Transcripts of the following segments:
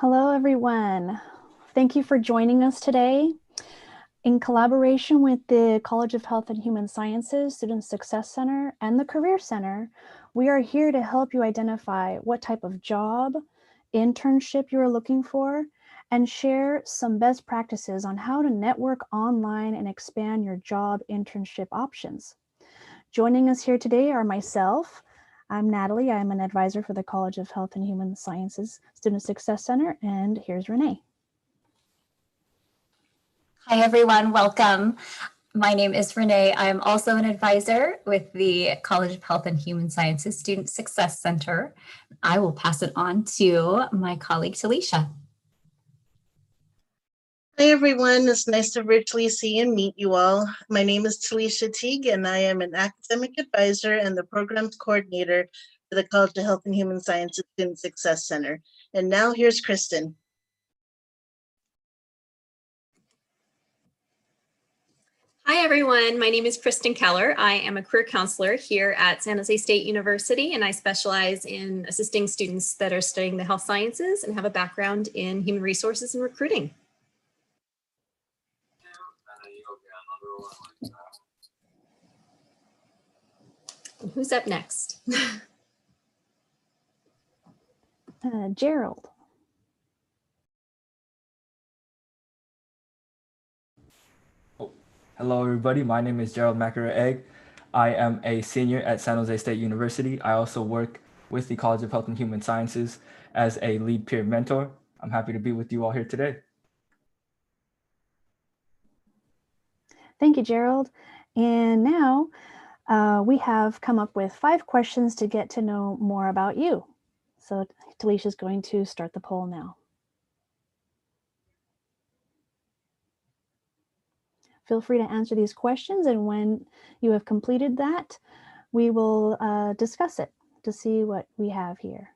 Hello, everyone. Thank you for joining us today. In collaboration with the College of Health and Human Sciences Student Success Center and the Career Center, we are here to help you identify what type of job, internship you are looking for, and share some best practices on how to network online and expand your job internship options. Joining us here today are myself. I'm Natalie. I'm an advisor for the College of Health and Human Sciences Student Success Center, and here's Renee. Hi, everyone. Welcome. My name is Renee. I'm also an advisor with the College of Health and Human Sciences Student Success Center. I will pass it on to my colleague, Talisha. Hi, everyone. It's nice to virtually see and meet you all. My name is Talisha Teague, and I am an academic advisor and the programs coordinator for the College of Health and Human Sciences Student Success Center. And now here's Kristen. Hi, everyone. My name is Kristen Keller. I am a career counselor here at San Jose State University, and I specialize in assisting students that are studying the health sciences and have a background in human resources and recruiting. Who's up next? Gerald. Hello, everybody. My name is Gerald Macera-Egg. I am a senior at San Jose State University. I also work with the College of Health and Human Sciences as a lead peer mentor. I'm happy to be with you all here today. Thank you, Gerald. And now we have come up with 5 questions to get to know more about you. So Talisha is going to start the poll now. Feel free to answer these questions, and when you have completed that, we will discuss it to see what we have here.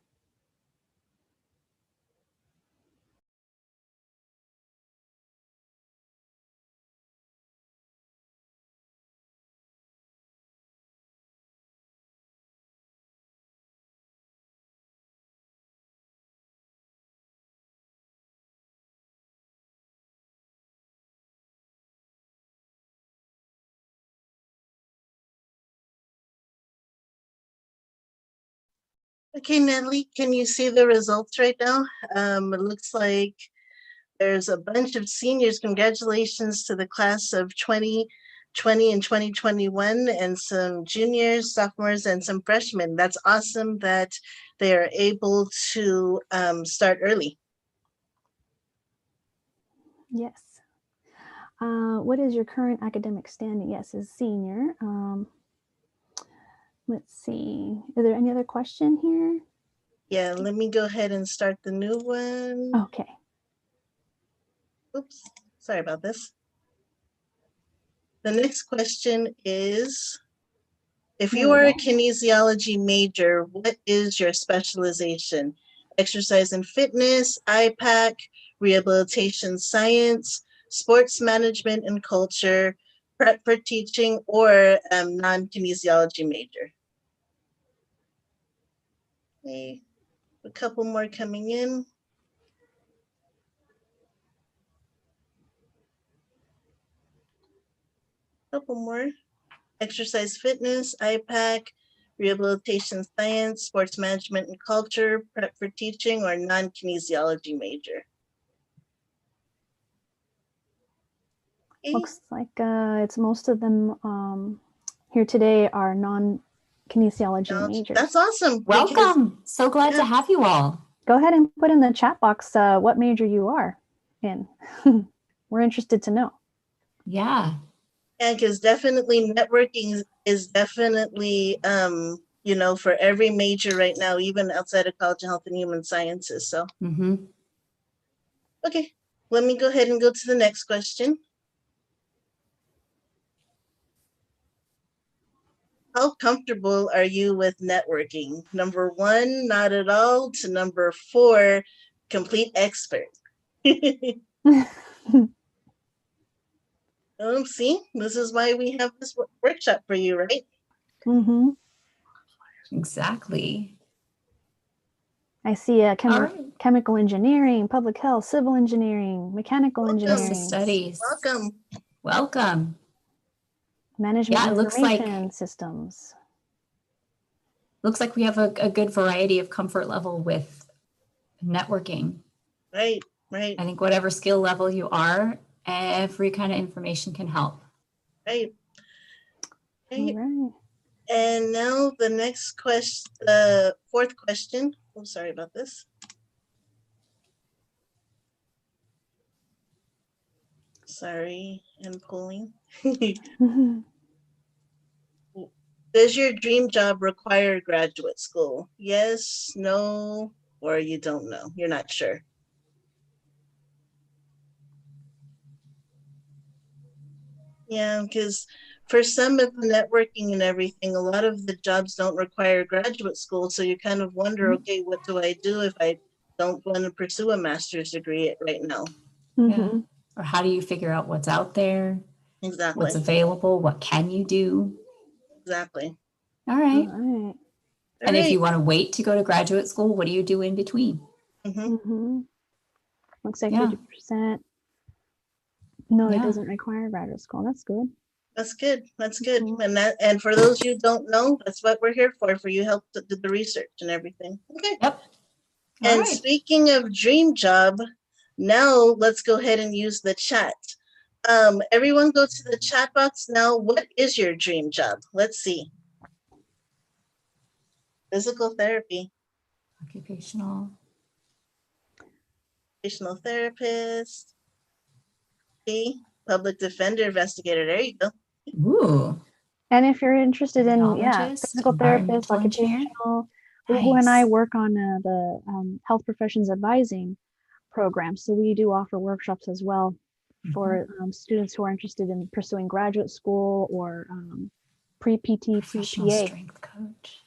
Okay, Natalie, can you see the results right now? It looks like there's a bunch of seniors. Congratulations to the class of 2020 and 2021, and some juniors, sophomores, and some freshmen. That's awesome that they are able to start early. Yes. What is your current academic standing? Yes, is senior. Let's see. Is there any other question here? Yeah, let me go ahead and start the new one. Okay. Oops, sorry about this. The next question is, if you are a kinesiology major, what is your specialization? Exercise and fitness, IPAC, rehabilitation science, sports management and culture, prep for teaching, or non-kinesiology major? Okay, a couple more coming in. Couple more. Exercise fitness, IPAC, rehabilitation science, sports management and culture, prep for teaching, or non-kinesiology major? Okay. Looks like it's most of them here today are non-kinesiology majors. That's awesome. because- Welcome. So glad Yeah. to have you all. Go ahead and put in the chat box what major you are in. We're interested to know. Yeah. Yeah, because definitely networking is definitely, for every major right now, even outside of College of Health and Human Sciences. So, okay, let me go ahead and go to the next question. How comfortable are you with networking? Number 1, not at all, to number 4, complete expert. See, this is why we have this workshop for you, right? Mm-hmm. Exactly. I see All right. chemical engineering, public health, civil engineering, mechanical Welcome. engineering, Business studies. Welcome. Welcome. management Yeah, it looks like- information systems. Looks like we have a good variety of comfort level with networking. Right. I think whatever skill level you are, every kind of information can help. Right. All right. And now the next question, the 4th question. I'm sorry about this. Sorry, I'm pulling. Does your dream job require graduate school? Yes, no, or you don't know. You're not sure. Yeah, because for some of the networking and everything, a lot of the jobs don't require graduate school. So you kind of wonder, okay, what do I do if I don't want to pursue a master's degree right now? Mm-hmm. Or how do you figure out what's out there? Exactly. What's available? What can you do? Exactly. All right. All right. And if you want to wait to go to graduate school, what do you do in between? Mm-hmm. Looks like Yeah. 50%. No, it Yeah. doesn't require graduate school. That's good. That's good. That's good. Mhm. And for those who don't know, that's what we're here for you help to do the research and everything. Okay. Yep. All And right. speaking of dream job, now let's go ahead and use the chat. Everyone go to the chat box now. What is your dream job? Let's see. Physical therapy, Occupational. occupational therapist, public defender, investigator. There you go. Ooh. And if you're interested in, Radiologist, physical therapist, environmental engineer. occupational, Lulu and I Nice. work on the health professions advising program. So we do offer workshops as well for students who are interested in pursuing graduate school or pre-PT, Professional PPA. strength coach.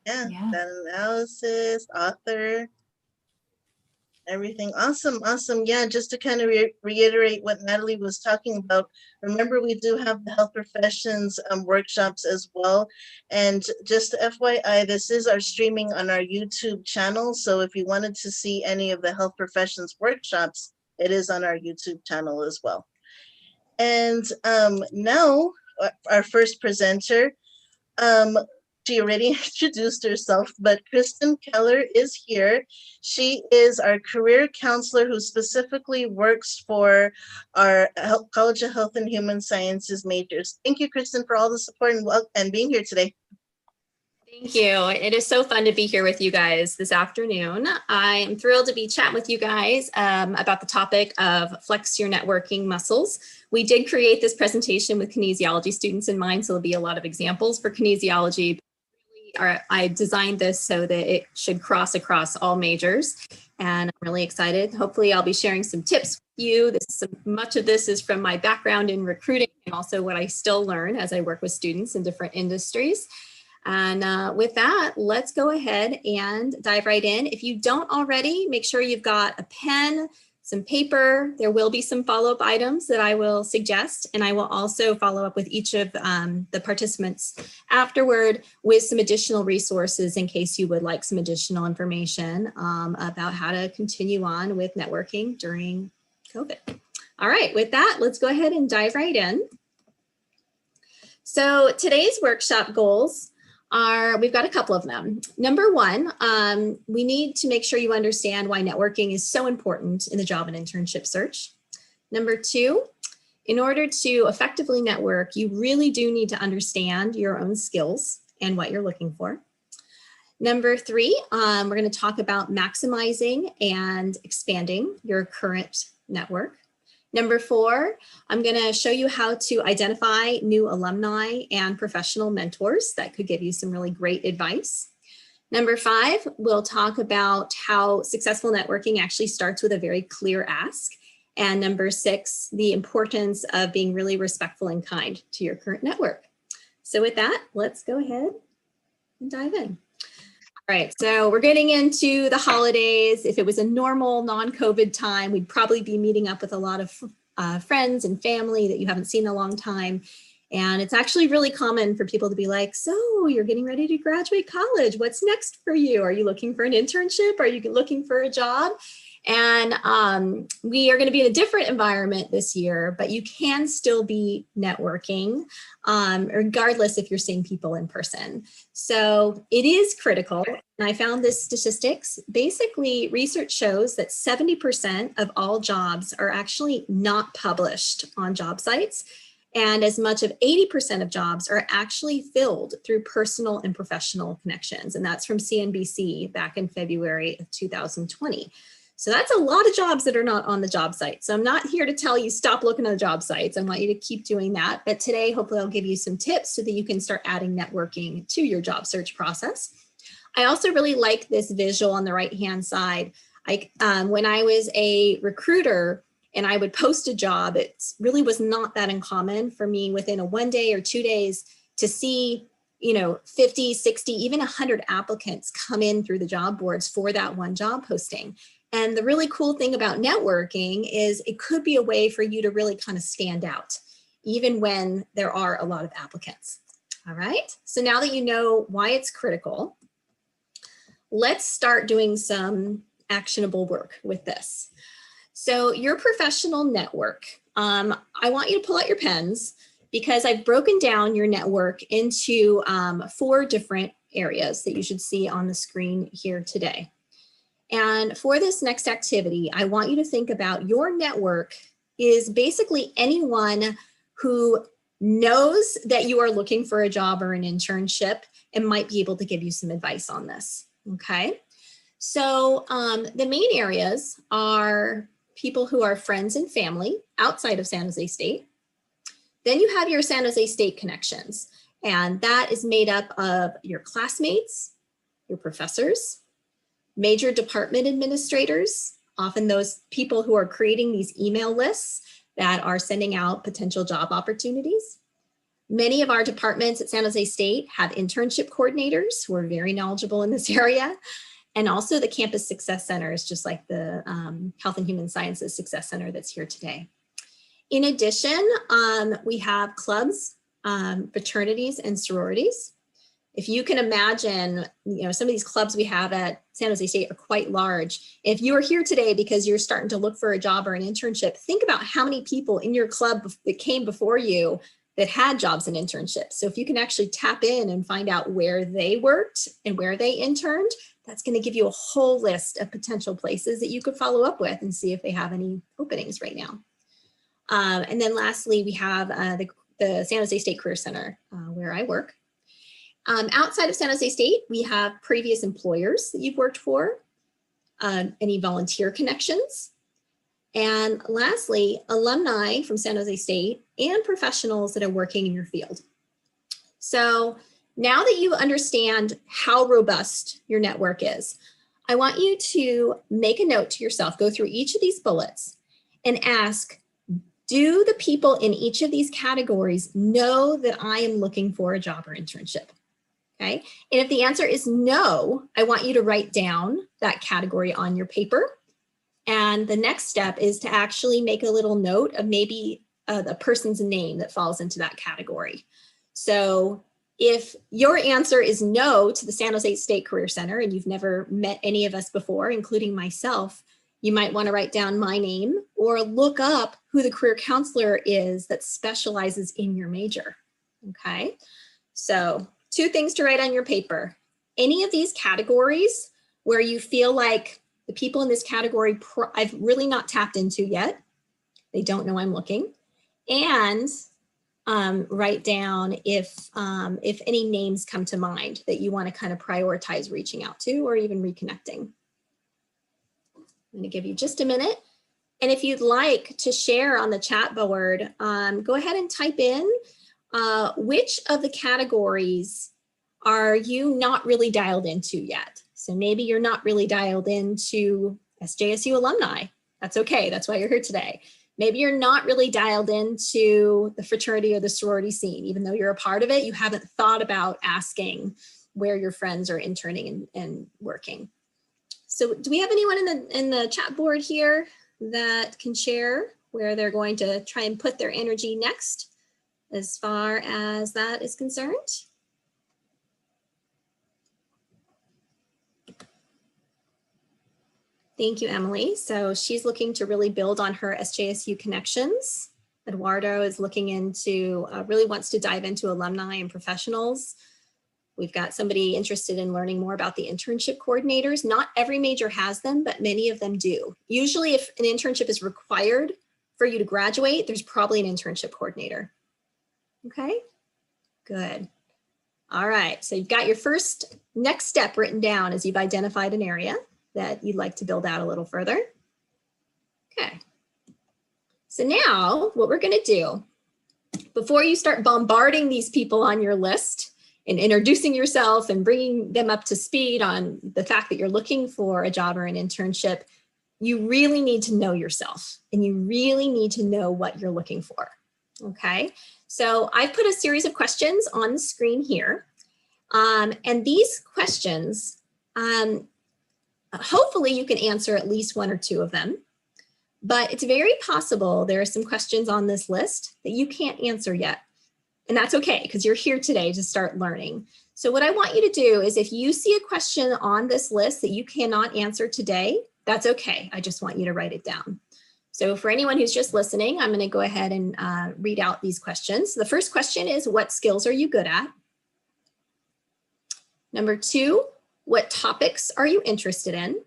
Yeah, Yeah. data analysis, author, everything. Awesome. Yeah, just to kind of reiterate what Natalie was talking about, remember we do have the health professions workshops as well. And just FYI, this is our streaming on our YouTube channel. So if you wanted to see any of the health professions workshops, it is on our YouTube channel as well. And now our first presenter, she already introduced herself, but Kristen Keller is here. She is our career counselor who specifically works for our College of Health and Human Sciences majors. Thank you, Kristen, for all the support and being here today. Thank you. It is so fun to be here with you guys this afternoon. I am thrilled to be chatting with you guys about the topic of flex your networking muscles. We did create this presentation with kinesiology students in mind, so there'll be a lot of examples for kinesiology. I designed this so that it should cross across all majors, and I'm really excited. Hopefully I'll be sharing some tips with you. Much of this is from my background in recruiting and also what I still learn as I work with students in different industries. And with that, let's go ahead and dive right in. If you don't already, make sure you've got a pen, some paper. There will be some follow-up items that I will suggest, and I will also follow up with each of the participants afterward with some additional resources in case you would like some additional information about how to continue on with networking during COVID. All right, with that, let's go ahead and dive right in. So today's workshop goals we've got a couple of them. Number one, we need to make sure you understand why networking is so important in the job and internship search. Number two, In order to effectively network, you really do need to understand your own skills and what you're looking for. Number 3, we're going to talk about maximizing and expanding your current network. Number 4, I'm going to show you how to identify new alumni and professional mentors that could give you some really great advice. Number 5, we'll talk about how successful networking actually starts with a very clear ask. And number 6, the importance of being really respectful and kind to your current network. So with that, let's go ahead and dive in. All right, so we're getting into the holidays. If it was a normal non-COVID time, we'd probably be meeting up with a lot of friends and family that you haven't seen in a long time. And it's actually really common for people to be like, so you're getting ready to graduate college. What's next for you? Are you looking for an internship? Are you looking for a job? And we are going to be in a different environment this year, but you can still be networking regardless if you're seeing people in person. So it is critical. And I found this statistics. Basically, research shows that 70% of all jobs are actually not published on job sites. And as much of 80% of jobs are actually filled through personal and professional connections. And that's from CNBC back in February of 2020. So that's a lot of jobs that are not on the job site. So I'm not here to tell you stop looking at the job sites. I want you to keep doing that. But today, hopefully I'll give you some tips so that you can start adding networking to your job search process. I also really like this visual on the right-hand side. When I was a recruiter and I would post a job, it really was not that uncommon for me within a 1 day or 2 days to see 50, 60, even 100 applicants come in through the job boards for that one job posting. And the really cool thing about networking is it could be a way for you to really kind of stand out, even when there are a lot of applicants. All right, so now that you know why it's critical, let's start doing some actionable work with this. So your professional network, I want you to pull out your pens because I've broken down your network into 4 different areas that you should see on the screen here today. And for this next activity, I want you to think about your network is basically anyone who knows that you are looking for a job or an internship and might be able to give you some advice on this, okay? So the main areas are people who are friends and family outside of San Jose State. Then you have your San Jose State connections, and that is made up of your classmates, your professors, major department administrators, often those people who are creating these email lists that are sending out potential job opportunities. Many of our departments at San Jose State have internship coordinators who are very knowledgeable in this area, and also the campus success centers, just like the Health and Human Sciences Success Center that's here today. In addition, we have clubs, fraternities, and sororities. If you can imagine, some of these clubs we have at San Jose State are quite large. If you are here today because you're starting to look for a job or an internship, think about how many people in your club that came before you that had jobs and internships. So if you can actually tap in and find out where they worked and where they interned, that's going to give you a whole list of potential places that you could follow up with and see if they have any openings right now. And then lastly, we have the San Jose State Career Center where I work. Outside of San Jose State, we have previous employers that you've worked for, any volunteer connections, and lastly, alumni from San Jose State and professionals that are working in your field. So now that you understand how robust your network is, I want you to make a note to yourself, go through each of these bullets and ask, do the people in each of these categories know that I am looking for a job or internship? Okay. And if the answer is no, I want you to write down that category on your paper. And the next step is to actually make a little note of maybe the person's name that falls into that category. So if your answer is no to the San Jose State Career Center and you've never met any of us before, including myself, you might want to write down my name or look up who the career counselor is that specializes in your major. Okay. So 2 things to write on your paper. Any of these categories where you feel like the people in this category I've really not tapped into yet, they don't know I'm looking. and write down if any names come to mind that you want to kind of prioritize reaching out to or even reconnecting. I'm going to give you just a minute. And if you'd like to share on the chat board, go ahead and type in which of the categories are you not really dialed into yet. So maybe you're not really dialed into SJSU alumni. That's okay. That's why you're here today. Maybe you're not really dialed into the fraternity or the sorority scene. Even though you're a part of it, you haven't thought about asking where your friends are interning and working. So do we have anyone in the chat board here that can share where they're going to try and put their energy next as far as that is concerned? Thank you, Emily. So she's looking to really build on her SJSU connections. Eduardo is looking into, really wants to dive into alumni and professionals. We've got somebody interested in learning more about the internship coordinators. Not every major has them, but many of them do. Usually if an internship is required for you to graduate, there's probably an internship coordinator. Okay, good. All right, so you've got your first next step written down as you've identified an area that you'd like to build out a little further. Okay, so now what we're gonna do, before you start bombarding these people on your list and introducing yourself and bringing them up to speed on the fact that you're looking for a job or an internship, you really need to know yourself and you really need to know what you're looking for, okay? So I've put a series of questions on the screen here. And these questions, hopefully you can answer at least one or two of them, but it's very possible there are some questions on this list that you can't answer yet. And that's okay, because you're here today to start learning. So what I want you to do is if you see a question on this list that you cannot answer today, that's okay. I just want you to write it down. So for anyone who's just listening, I'm going to go ahead and read out these questions. So the first question is, what skills are you good at? Number 2, what topics are you interested in?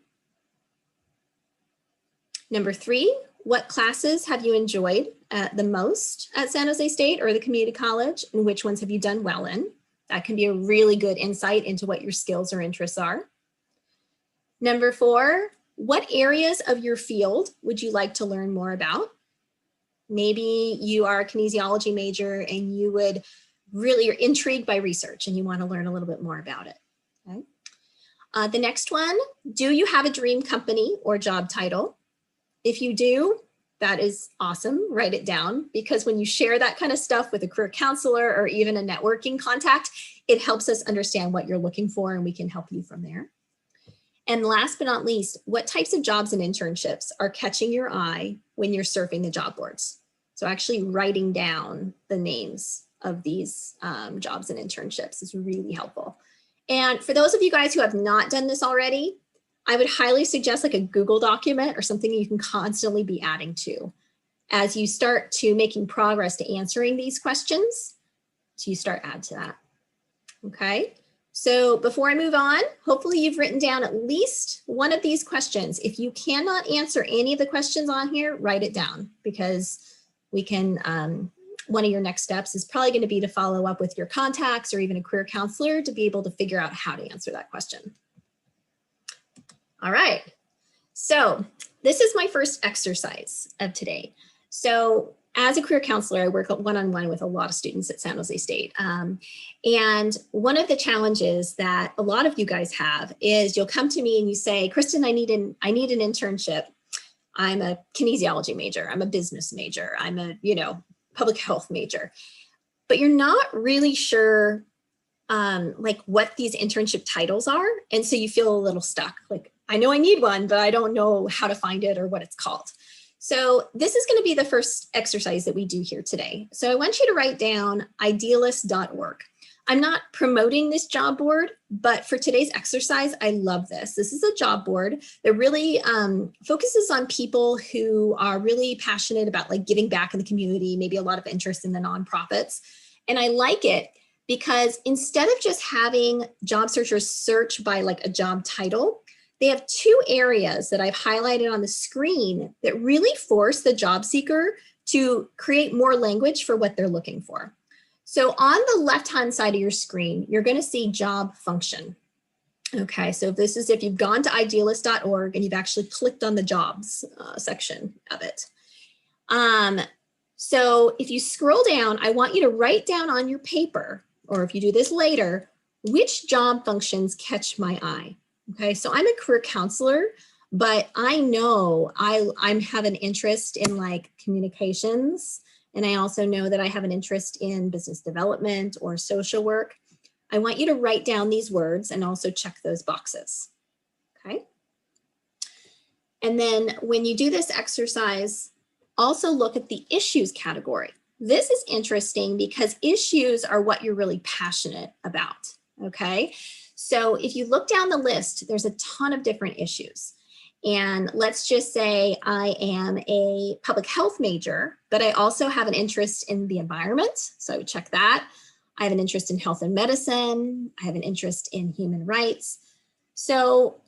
Number 3, what classes have you enjoyed the most at San Jose State or the community college, and which ones have you done well in? That can be a really good insight into what your skills or interests are. Number 4, what areas of your field would you like to learn more about? Maybe you are a kinesiology major and you would really are intrigued by research and you want to learn a little bit more about it. Okay. The next one, do you have a dream company or job title? If you do, that is awesome. Write it down, because when you share that kind of stuff with a career counselor or even a networking contact, it helps us understand what you're looking for and we can help you from there. And last but not least, what types of jobs and internships are catching your eye when you're surfing the job boards? So actually writing down the names of these jobs and internships is really helpful. And for those of you guys who have not done this already, I would highly suggest like a Google document or something you can constantly be adding to as you start to making progress to answering these questions. So you start add to that. Okay. So before I move on, hopefully you've written down at least one of these questions. If you cannot answer any of the questions on here, write it down, because we can, one of your next steps is probably going to be to follow up with your contacts or even a career counselor to be able to figure out how to answer that question. All right, so this is my first exercise of today. So as a career counselor, I work one-on-one with a lot of students at San Jose State. And one of the challenges that a lot of you guys have is you'll come to me and you say, Kristen, I need an internship. I'm a kinesiology major. I'm a business major. I'm a, public health major. But you're not really sure like what these internship titles are. And so you feel a little stuck. Like, I know I need one, but I don't know how to find it or what it's called. So this is going to be the first exercise that we do here today. So I want you to write down idealist.org. I'm not promoting this job board, but for today's exercise, I love this. This is a job board that really focuses on people who are really passionate about like giving back in the community, maybe a lot of interest in the nonprofits. And I like it because instead of just having job searchers search by like a job title, they have 2 areas that I've highlighted on the screen that really force the job seeker to create more language for what they're looking for. So on the left-hand side of your screen, you're going to see job function. Okay, so this is if you've gone to idealist.org and you've actually clicked on the jobs section of it. So if you scroll down, I want you to write down on your paper, or if you do this later, which job functions catch my eye. Okay, so I'm a career counselor, but I know I have an interest in like communications, and I also know that I have an interest in business development or social work. I want you to write down these words and also check those boxes, okay? And then when you do this exercise, also look at the issues category. This is interesting because issues are what you're really passionate about, okay? So if you look down the list, there's a ton of different issues. And let's just say I am a public health major, but I also have an interest in the environment. So I would check that. I have an interest in health and medicine. I have an interest in human rights. So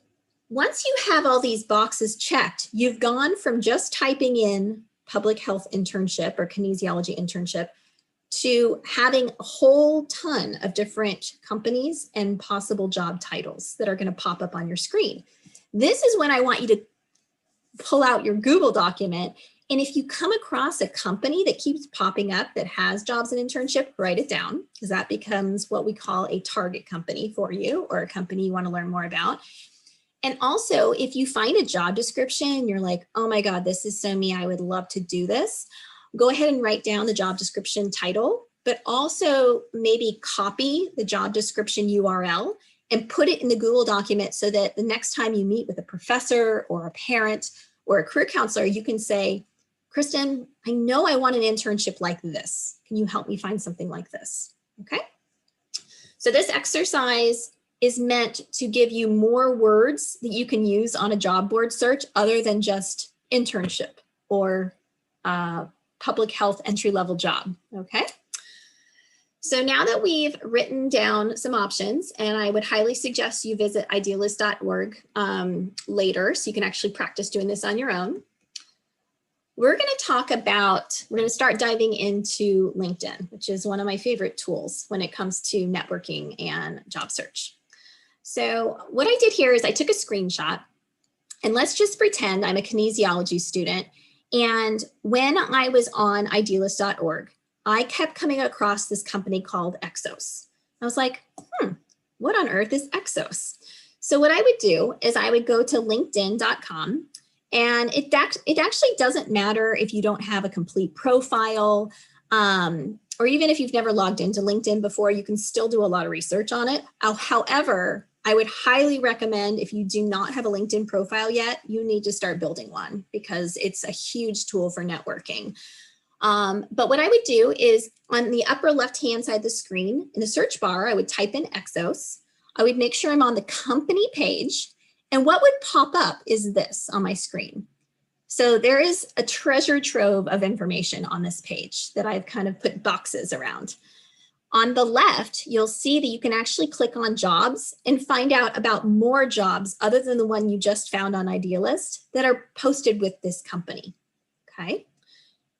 once you have all these boxes checked, you've gone from just typing in public health internship or kinesiology internship to having a whole ton of different companies and possible job titles that are going to pop up on your screen. This is when I want you to pull out your Google document. And if you come across a company that keeps popping up that has jobs and internship, write it down, because that becomes what we call a target company for you, or a company you want to learn more about. And also, if you find a job description, you're like, oh my God, this is so me, I would love to do this. Go ahead and write down the job description title, but also maybe copy the job description URL and put it in the Google document so that the next time you meet with a professor or a parent or a career counselor, you can say, Kristen, I know I want an internship like this. Can you help me find something like this? Okay. So this exercise is meant to give you more words that you can use on a job board search other than just internship or public health entry-level job. Okay. So now that we've written down some options, and I would highly suggest you visit idealist.org later so you can actually practice doing this on your own. We're going to start diving into LinkedIn, which is one of my favorite tools when it comes to networking and job search. So what I did here is I took a screenshot, and let's just pretend I'm a kinesiology student. And when I was on idealist.org, I kept coming across this company called Exos. I was like, what on earth is Exos? So what I would do is I would go to linkedin.com. And it actually doesn't matter if you don't have a complete profile, or even if you've never logged into LinkedIn before, you can still do a lot of research on it. However, I would highly recommend, if you do not have a LinkedIn profile yet, you need to start building one because it's a huge tool for networking. But what I would do is on the upper left-hand side of the screen, in the search bar, I would type in Exos. I would make sure I'm on the company page. And what would pop up is this on my screen. So there is a treasure trove of information on this page that I've kind of put boxes around. On the left, you'll see that you can actually click on jobs and find out about more jobs other than the one you just found on Idealist that are posted with this company. Okay.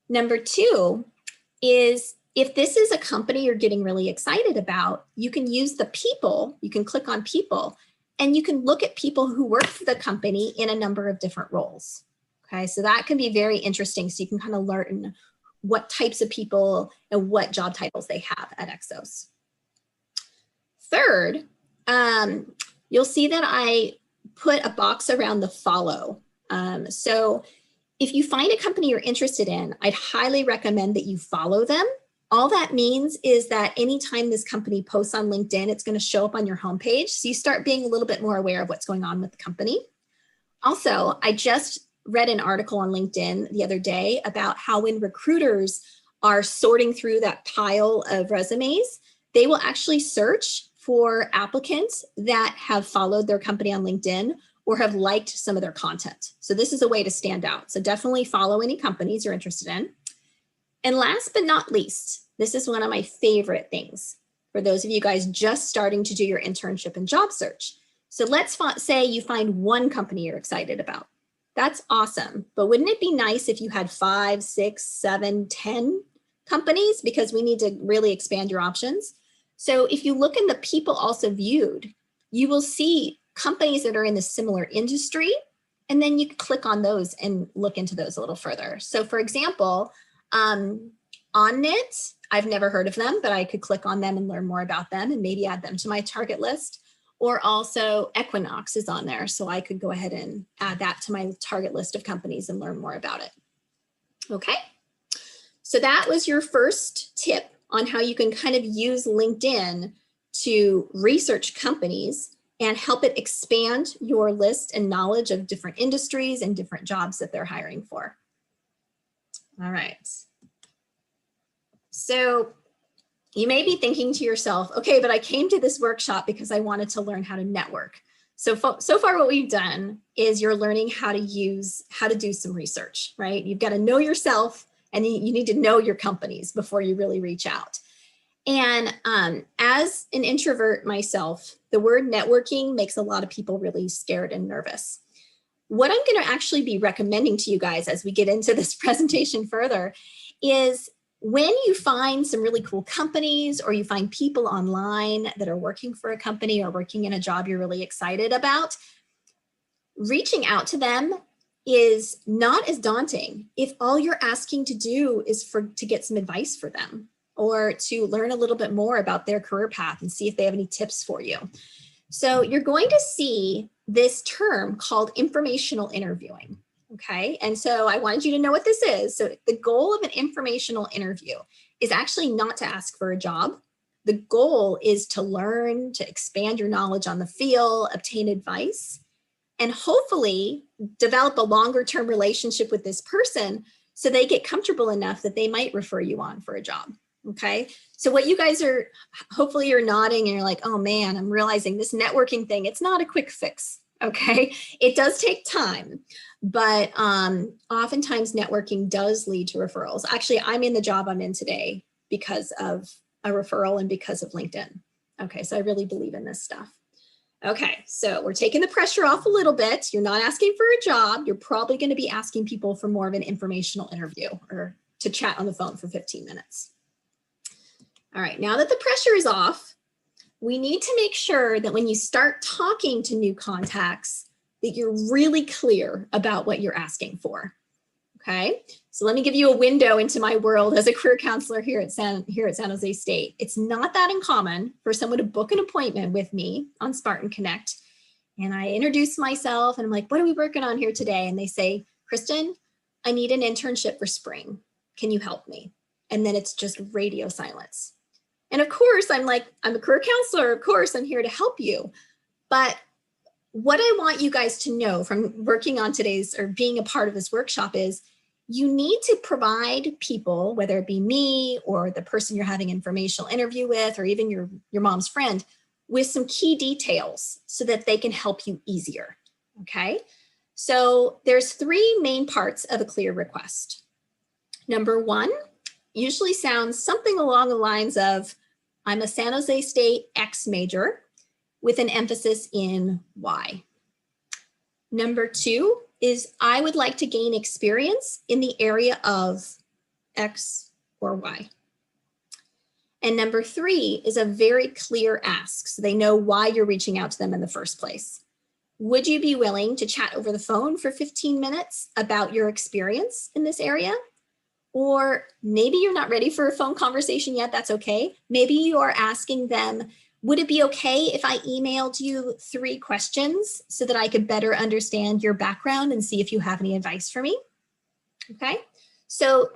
Number two is if this is a company you're getting really excited about, you can use the people, you can click on people, and you can look at people who work for the company in a number of different roles. Okay, so that can be very interesting. So you can kind of learn what types of people and what job titles they have at Exos. Third, you'll see that I put a box around the follow. So if you find a company you're interested in, I'd highly recommend that you follow them. All that means is that anytime this company posts on LinkedIn, it's going to show up on your homepage. So you start being a little bit more aware of what's going on with the company. Also, I just read an article on LinkedIn the other day about how when recruiters are sorting through that pile of resumes, they will actually search for applicants that have followed their company on LinkedIn or have liked some of their content. So this is a way to stand out. So definitely follow any companies you're interested in. And last but not least, this is one of my favorite things for those of you guys just starting to do your internship and job search. So let's say you find one company you're excited about. That's awesome. But wouldn't it be nice if you had 5, 6, 7, 10 companies? Because we need to really expand your options. So if you look in the people also viewed, you will see companies that are in the similar industry, and then you can click on those and look into those a little further. So for example, OnNet, I've never heard of them, but I could click on them and learn more about them and maybe add them to my target list. Or also Equinox is on there. So I could go ahead and add that to my target list of companies and learn more about it. Okay. So that was your first tip on how you can kind of use LinkedIn to research companies and help it expand your list and knowledge of different industries and different jobs that they're hiring for. All right. So you may be thinking to yourself, okay, but I came to this workshop because I wanted to learn how to network. So far what we've done is you're learning how to do some research, right? You've got to know yourself and you need to know your companies before you really reach out. And as an introvert myself, the word networking makes a lot of people really scared and nervous. What I'm going to actually be recommending to you guys as we get into this presentation further is when you find some really cool companies or you find people online that are working for a company or working in a job you're really excited about, reaching out to them is not as daunting if all you're asking to do is to get some advice for them or to learn a little bit more about their career path and see if they have any tips for you. So you're going to see this term called informational interviewing. Okay, and so I wanted you to know what this is. So the goal of an informational interview is actually not to ask for a job. The goal is to learn, to expand your knowledge on the field, obtain advice, and hopefully develop a longer term relationship with this person so they get comfortable enough that they might refer you on for a job. Okay, so what you guys are, hopefully you're nodding and you're like, oh man, I'm realizing this networking thing, it's not a quick fix. Okay, it does take time, but oftentimes networking does lead to referrals. Actually, I'm in the job I'm in today because of a referral and because of LinkedIn. Okay, so I really believe in this stuff. Okay, so we're taking the pressure off a little bit. You're not asking for a job. You're probably going to be asking people for more of an informational interview or to chat on the phone for 15 minutes. All right, now that the pressure is off, we need to make sure that when you start talking to new contacts, that you're really clear about what you're asking for. Okay, so let me give you a window into my world as a career counselor here at San Jose State. It's not that uncommon for someone to book an appointment with me on Spartan Connect. And I introduce myself and I'm like, what are we working on here today? And they say, Kristen, I need an internship for spring. Can you help me? And then it's just radio silence. And of course, I'm like, I'm a career counselor. Of course, I'm here to help you. But what I want you guys to know from working on today's or being a part of this workshop is you need to provide people, whether it be me or the person you're having an informational interview with, or even your mom's friend, with some key details so that they can help you easier. Okay, so there's 3 main parts of a clear request. Number 1 usually sounds something along the lines of, I'm a San Jose State X major with an emphasis in Y. Number 2 is, I would like to gain experience in the area of X or Y. And number 3 is a very clear ask, so they know why you're reaching out to them in the first place. Would you be willing to chat over the phone for 15 minutes about your experience in this area? Or maybe you're not ready for a phone conversation yet, that's okay. Maybe you are asking them, would it be okay if I emailed you 3 questions so that I could better understand your background and see if you have any advice for me? Okay, so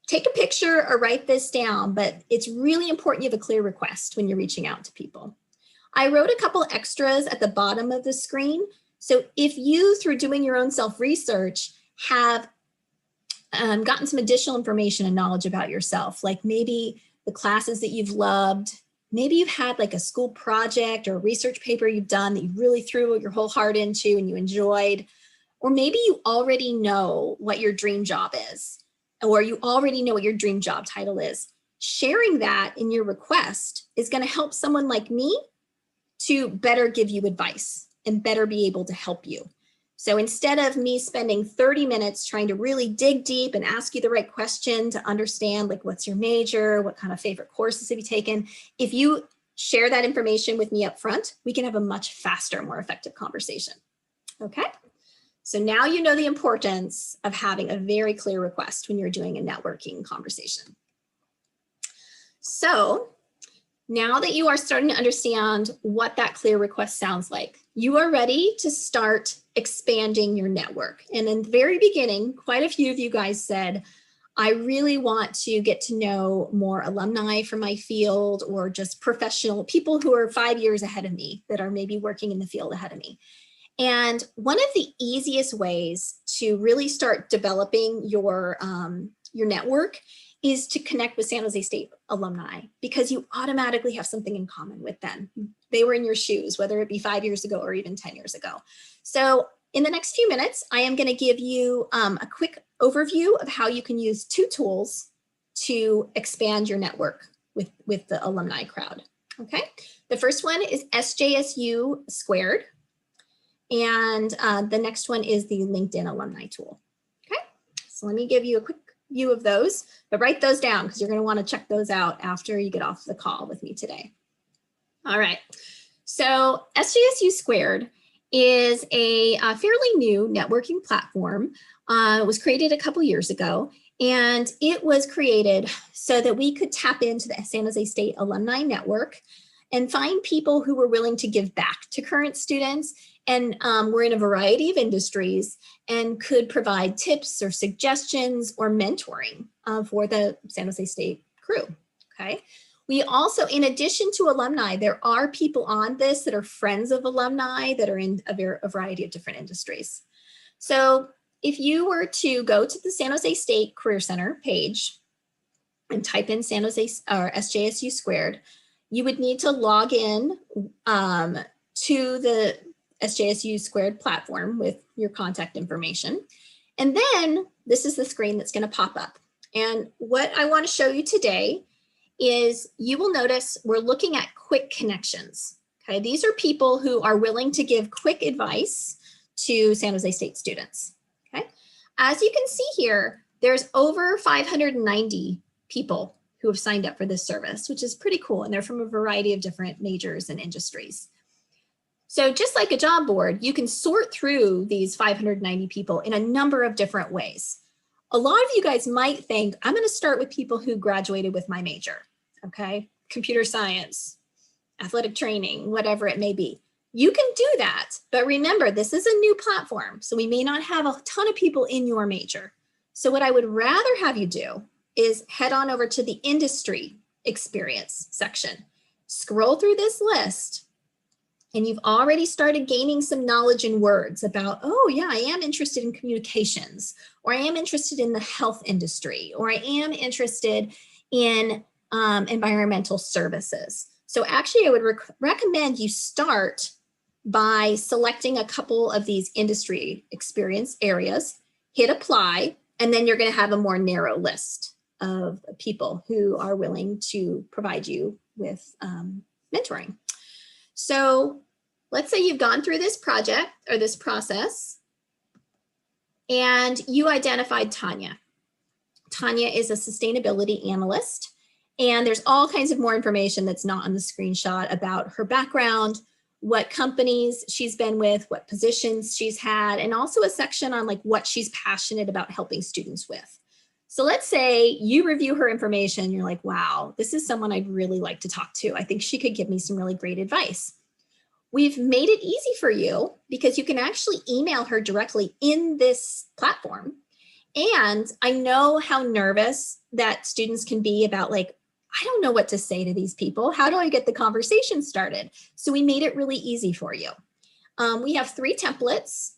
take a picture or write this down, but it's really important you have a clear request when you're reaching out to people. I wrote a couple extras at the bottom of the screen. So if you, through doing your own self-research, have gotten some additional information and knowledge about yourself, like maybe the classes that you've loved, maybe you've had like a school project or a research paper you've done that you really threw your whole heart into and you enjoyed, or maybe you already know what your dream job is, or you already know what your dream job title is. Sharing that in your request is going to help someone like me to better give you advice and better be able to help you. So instead of me spending 30 minutes trying to really dig deep and ask you the right question to understand, like, what's your major, what kind of favorite courses have you taken, if you share that information with me up front, we can have a much faster, more effective conversation. Okay? So now you know the importance of having a very clear request when you're doing a networking conversation. So now that you are starting to understand what that clear request sounds like, you are ready to start expanding your network. And in the very beginning, quite a few of you guys said, I really want to get to know more alumni from my field, or just professional people who are 5 years ahead of me that are maybe working in the field ahead of me. And one of the easiest ways to really start developing your network is to connect with San Jose State alumni, because you automatically have something in common with them. They were in your shoes, whether it be 5 years ago or even 10 years ago. So in the next few minutes, I am going to give you a quick overview of how you can use 2 tools to expand your network with the alumni crowd. Okay, the first one is SJSU Squared, and the next one is the LinkedIn alumni tool. Okay, so let me give you a quick view of those, but write those down because you're going to want to check those out after you get off the call with me today. All right, so SJSU Squared is a fairly new networking platform. It was created a couple years ago, and it was created so that we could tap into the San Jose State alumni network and find people who were willing to give back to current students, and were in a variety of industries and could provide tips or suggestions or mentoring for the San Jose State crew. Okay. We also, in addition to alumni, there are people on this that are friends of alumni that are in a variety of different industries. So if you were to go to the San Jose State Career Center page and type in San Jose or SJSU Squared, you would need to log in to the SJSU Squared platform with your contact information. And then this is the screen that's going to pop up. And what I want to show you today is, you will notice we're looking at quick connections. Okay, these are people who are willing to give quick advice to San Jose State students. Okay, as you can see here, there's over 590 people who have signed up for this service, which is pretty cool. And they're from a variety of different majors and industries. So just like a job board, you can sort through these 590 people in a number of different ways. A lot of you guys might think, I'm going to start with people who graduated with my major, okay? Computer science, athletic training, whatever it may be. You can do that, but remember, this is a new platform, so we may not have a ton of people in your major. So what I would rather have you do is head on over to the industry experience section, scroll through this list, and you've already started gaining some knowledge in words about, oh yeah, I am interested in communications, or I am interested in the health industry, or I am interested in environmental services. So actually I would recommend you start by selecting a couple of these industry experience areas, hit apply, and then you're going to have a more narrow list of people who are willing to provide you with mentoring. So let's say you've gone through this project or this process and you identified Tanya. Tanya is a sustainability analyst, and there's all kinds of more information that's not on the screenshot about her background, what companies she's been with, what positions she's had, and also a section on like what she's passionate about helping students with. So let's say you review her information and you're like, wow, this is someone I'd really like to talk to. I think she could give me some really great advice. We've made it easy for you because you can actually email her directly in this platform. And I know how nervous that students can be about, like, I don't know what to say to these people. How do I get the conversation started? So we made it really easy for you. We have 3 templates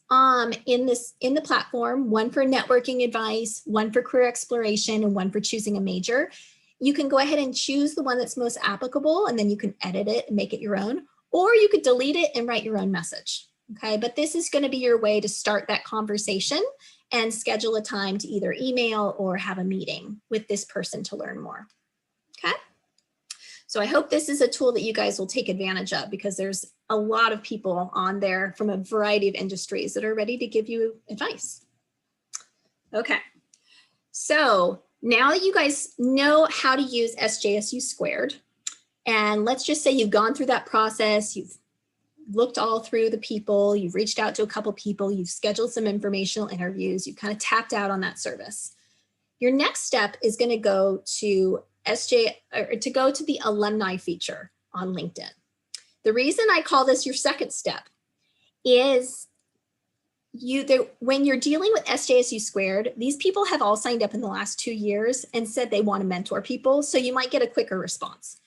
in the platform, one for networking advice, one for career exploration, and one for choosing a major. You can go ahead and choose the one that's most applicable, and then you can edit it and make it your own, or you could delete it and write your own message. Okay, but this is going to be your way to start that conversation and schedule a time to either email or have a meeting with this person to learn more. Okay, So I hope this is a tool that you guys will take advantage of, because there's a lot of people on there from a variety of industries that are ready to give you advice. Okay, so now that you guys know how to use SJSU squared, and let's just say you've gone through that process, you've looked all through the people, you've reached out to a couple people, you've scheduled some informational interviews, you've kind of tapped out on that service. Your next step is going to go to the alumni feature on LinkedIn. The reason I call this your second step is when you're dealing with SJSU squared, these people have all signed up in the last 2 years and said they want to mentor people, so you might get a quicker response.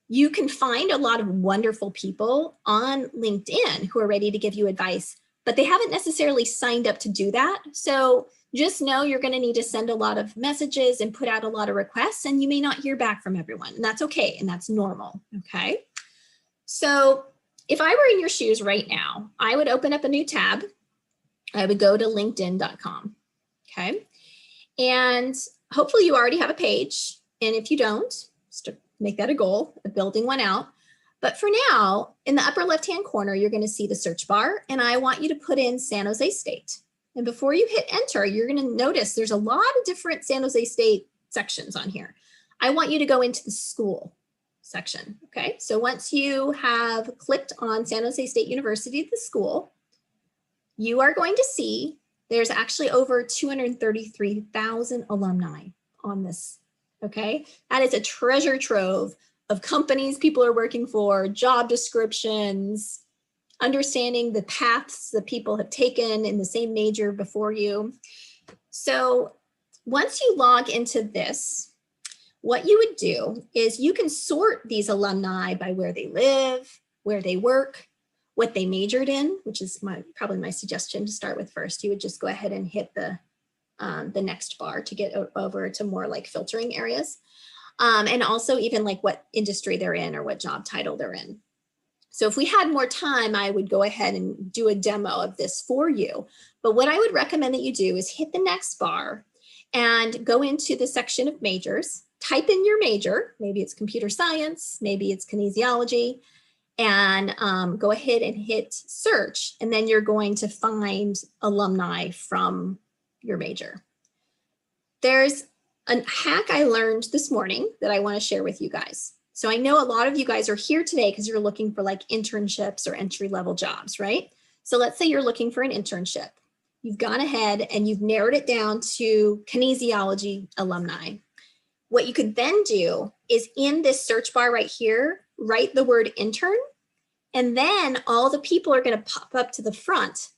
You can find a lot of wonderful people on LinkedIn who are ready to give you advice, but they haven't necessarily signed up to do that. So just know you're going to need to send a lot of messages and put out a lot of requests, and you may not hear back from everyone, and that's okay, and that's normal, okay? So if I were in your shoes right now, I would open up a new tab. I would go to linkedin.com, okay? And hopefully you already have a page, and if you don't, make that a goal of building one out. But for now, in the upper left-hand corner, you're going to see the search bar, and I want you to put in San Jose State. And before you hit enter, you're going to notice there's a lot of different San Jose State sections on here. I want you to go into the school section, okay? So once you have clicked on San Jose State University, the school, you are going to see there's actually over 233,000 alumni on this, okay? That is a treasure trove of companies people are working for, job descriptions, understanding the paths that people have taken in the same major before you. So once you log into this, what you would do is you can sort these alumni by where they live, where they work, what they majored in, which is probably my suggestion to start with first. You would just go ahead and hit the next bar to get over to more like filtering areas. And also even like what industry they're in or what job title they're in. So if we had more time, I would go ahead and do a demo of this for you. But what I would recommend that you do is hit the next bar and go into the section of majors, type in your major, maybe it's computer science, maybe it's kinesiology, and go ahead and hit search. And then you're going to find alumni from your major. There's a hack I learned this morning that I want to share with you guys. So I know a lot of you guys are here today because you're looking for like internships or entry-level jobs, right? So let's say you're looking for an internship. You've gone ahead and you've narrowed it down to kinesiology alumni. What you could then do is in this search bar right here, write the word intern, and then all the people are going to pop up to the front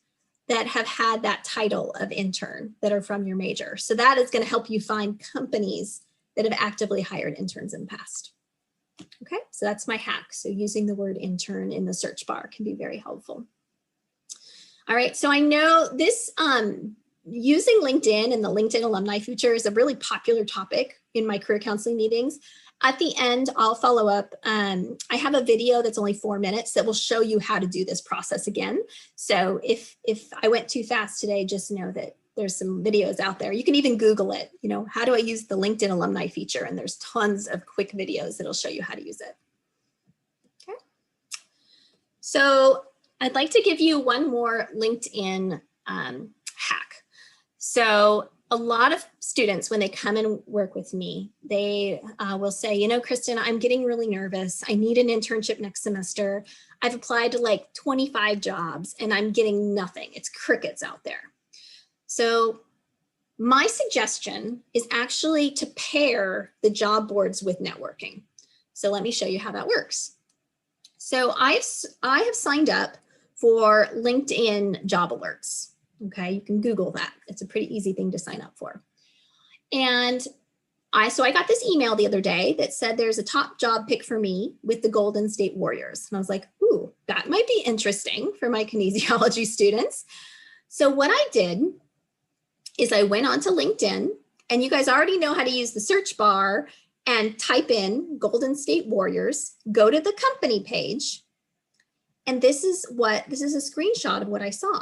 that have had that title of intern that are from your major. So that is going to help you find companies that have actively hired interns in the past. Okay, so that's my hack. So using the word intern in the search bar can be very helpful. All right, so I know this using LinkedIn and the LinkedIn alumni feature is a really popular topic in my career counseling meetings. At the end, I'll follow up. I have a video that's only 4 minutes that will show you how to do this process again. So if I went too fast today, just know that there's some videos out there. You can even Google it, you know, how do I use the LinkedIn alumni feature? And there's tons of quick videos that'll show you how to use it. Okay. So I'd like to give you one more LinkedIn hack. So a lot of students, when they come and work with me, they will say, you know, Kristen, I'm getting really nervous. I need an internship next semester. I've applied to like 25 jobs and I'm getting nothing. It's crickets out there. So my suggestion is actually to pair the job boards with networking. So let me show you how that works. So I have signed up for LinkedIn job alerts. Okay, you can Google that. It's a pretty easy thing to sign up for. And I got this email the other day that said there's a top job pick for me with the Golden State Warriors. And I was like, ooh, that might be interesting for my kinesiology students. So what I did is I went onto LinkedIn, and you guys already know how to use the search bar and type in Golden State Warriors, go to the company page. And this is a screenshot of what I saw.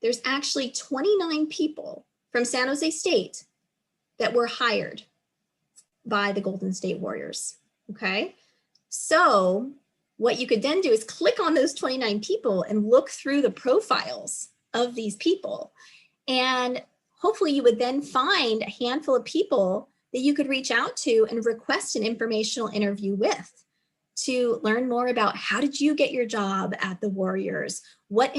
There's actually 29 people from San Jose State that were hired by the Golden State Warriors, okay? So what you could then do is click on those 29 people and look through the profiles of these people. And hopefully you would then find a handful of people that you could reach out to and request an informational interview with, to learn more about how did you get your job at the Warriors? What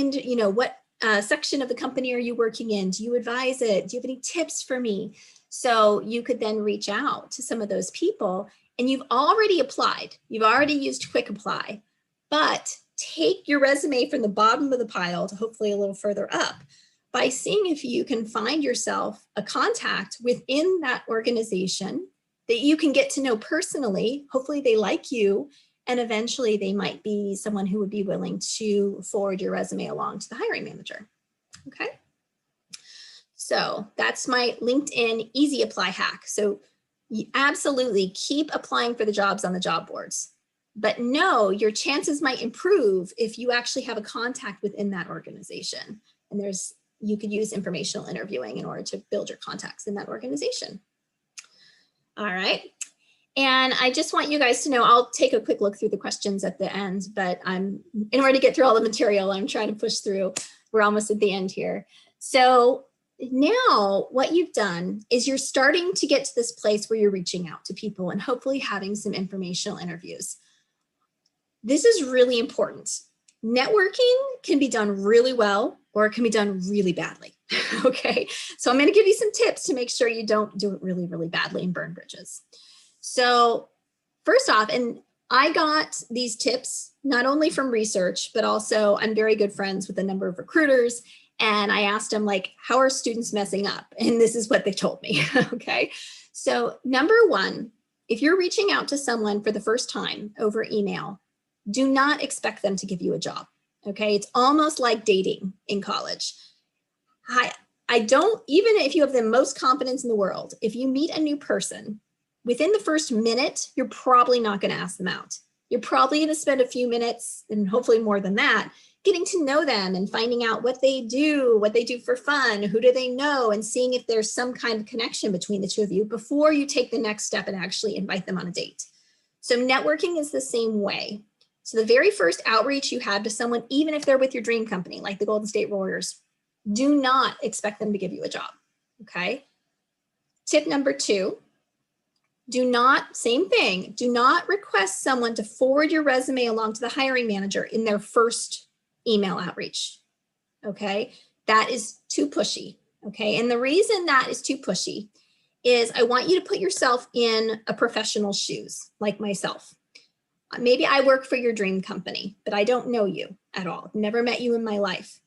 section of the company are you working in? Do you advise it? Do you have any tips for me? So you could then reach out to some of those people, and you've already applied. You've already used Quick Apply, but take your resume from the bottom of the pile to hopefully a little further up by seeing if you can find yourself a contact within that organization that you can get to know personally. Hopefully they like you, and eventually they might be someone who would be willing to forward your resume along to the hiring manager. Okay. So that's my LinkedIn easy apply hack. So you absolutely keep applying for the jobs on the job boards, but know your chances might improve if you actually have a contact within that organization. And you could use informational interviewing in order to build your contacts in that organization. All right. And I just want you guys to know, I'll take a quick look through the questions at the end, but in order to get through all the material, I'm trying to push through. We're almost at the end here. So now what you've done is you're starting to get to this place where you're reaching out to people and hopefully having some informational interviews. This is really important. Networking can be done really well, or it can be done really badly. Okay, so I'm going to give you some tips to make sure you don't do it really, really badly and burn bridges. So first off, and I got these tips not only from research, but also I'm very good friends with a number of recruiters. And I asked them, like, how are students messing up? And this is what they told me. Okay, so number one, if you're reaching out to someone for the first time over email, do not expect them to give you a job. Okay, it's almost like dating in college. I don't, even if you have the most confidence in the world, if you meet a new person, within the first minute, you're probably not going to ask them out. You're probably going to spend a few minutes, and hopefully more than that, getting to know them and finding out what they do for fun, who do they know, and seeing if there's some kind of connection between the two of you before you take the next step and actually invite them on a date. So networking is the same way. So the very first outreach you have to someone, even if they're with your dream company, like the Golden State Warriors, do not expect them to give you a job, okay? Tip number two, same thing, do not request someone to forward your resume along to the hiring manager in their first email outreach, okay? That is too pushy, okay? And the reason that is too pushy is I want you to put yourself in a professional's shoes, like myself. Maybe I work for your dream company, but I don't know you at all. Never met you in my life.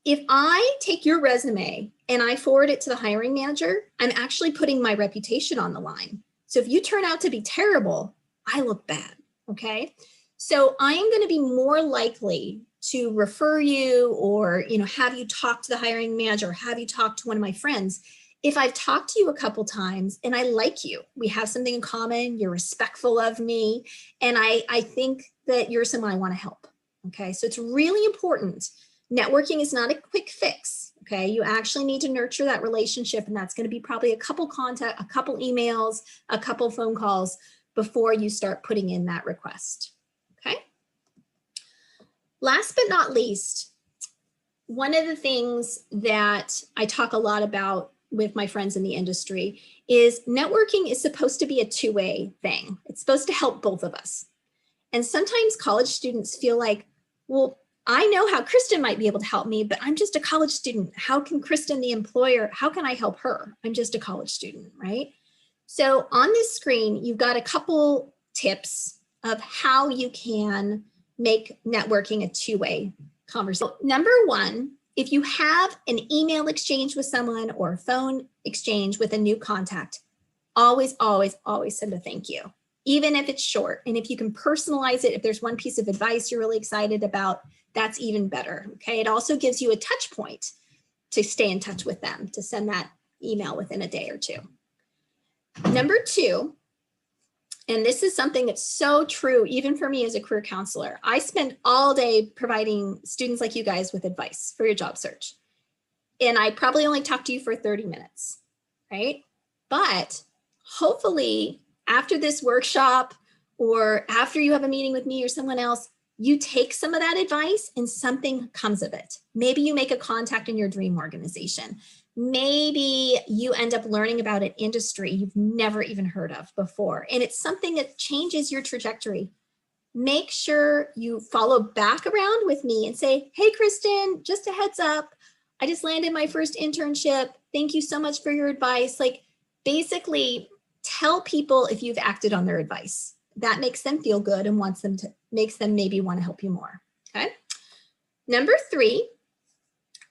If I take your resume and I forward it to the hiring manager, I'm actually putting my reputation on the line. So if you turn out to be terrible, I look bad, okay? So I'm going to be more likely to refer you or, have you talk to the hiring manager, or have you talk to one of my friends if I've talked to you a couple times and I like you. We have something in common, you're respectful of me, and I think that you're someone I want to help, okay? So it's really important. Networking is not a quick fix, okay? You actually need to nurture that relationship, and that's going to be probably a couple emails, a couple phone calls before you start putting in that request, okay? Last but not least, one of the things that I talk a lot about with my friends in the industry is networking is supposed to be a two-way thing. It's supposed to help both of us. And sometimes college students feel like, well, I know how Kristen might be able to help me, but I'm just a college student. How can Kristen, the employer, how can I help her? I'm just a college student, right? So on this screen, you've got a couple tips of how you can make networking a two-way conversation. Number one, if you have an email exchange with someone or a phone exchange with a new contact, always, always, always send a thank you, even if it's short. And if you can personalize it, if there's one piece of advice you're really excited about, that's even better, okay? It also gives you a touch point to stay in touch with them, to send that email within a day or two. Number two, and this is something that's so true, even for me as a career counselor, I spend all day providing students like you guys with advice for your job search. And I probably only talk to you for 30 minutes, right? But hopefully after this workshop or after you have a meeting with me or someone else, you take some of that advice and something comes of it. Maybe you make a contact in your dream organization. Maybe you end up learning about an industry you've never even heard of before, and it's something that changes your trajectory. Make sure you follow back around with me and say, hey, Kristen, just a heads up. I just landed my first internship. Thank you so much for your advice. Like, basically tell people if you've acted on their advice. That makes them feel good and makes them maybe want to help you more. Okay. Number 3,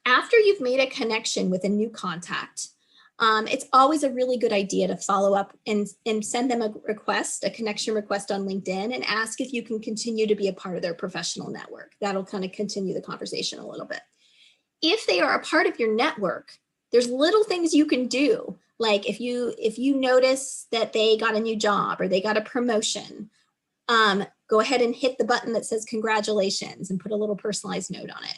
after you've made a connection with a new contact, it's always a really good idea to follow up and send them a connection request on LinkedIn and ask if you can continue to be a part of their professional network. That'll kind of continue the conversation a little bit. If they are a part of your network, there's little things you can do. Like if you notice that they got a new job or they got a promotion, go ahead and hit the button that says congratulations and put a little personalized note on it.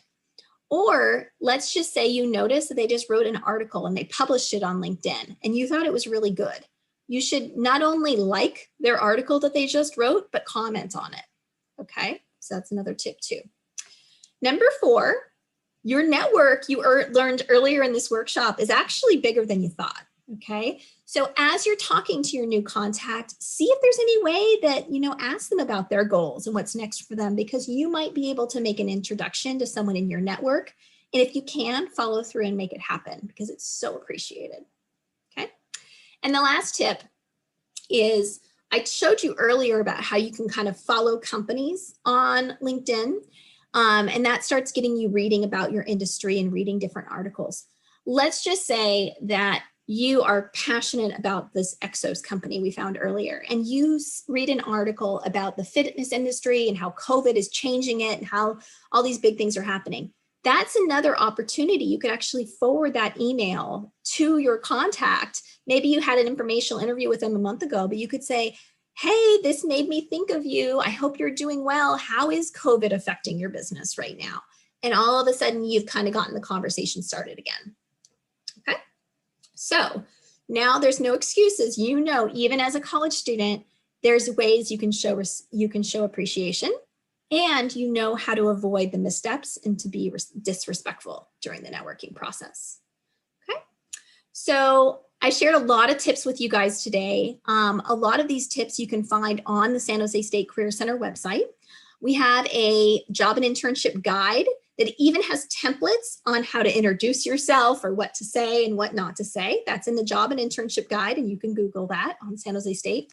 Or let's just say you notice that they just wrote an article and they published it on LinkedIn and you thought it was really good. You should not only like their article that they just wrote, but comment on it. Okay, so that's another tip too. Number 4, your network you learned earlier in this workshop is actually bigger than you thought. Okay, so as you're talking to your new contact, see if there's any way that, ask them about their goals and what's next for them, because you might be able to make an introduction to someone in your network. And if you can, follow through and make it happen because it's so appreciated. Okay, and the last tip is I showed you earlier about how you can kind of follow companies on LinkedIn. And that starts getting you reading about your industry and reading different articles. Let's just say that you are passionate about this Exos company we found earlier, and you read an article about the fitness industry and how COVID is changing it and how all these big things are happening. That's another opportunity. You could actually forward that email to your contact. Maybe you had an informational interview with them a month ago, but you could say, hey, this made me think of you. I hope you're doing well. How is COVID affecting your business right now? And all of a sudden, you've kind of gotten the conversation started again. Okay. So now there's no excuses. Even as a college student, there's ways you can show appreciation, and you know how to avoid the missteps and to be disrespectful during the networking process. Okay. So I shared a lot of tips with you guys today. A lot of these tips you can find on the San Jose State Career Center website. We have a job and internship guide that even has templates on how to introduce yourself or what to say and what not to say. That's in the job and internship guide, and you can Google that on San Jose State.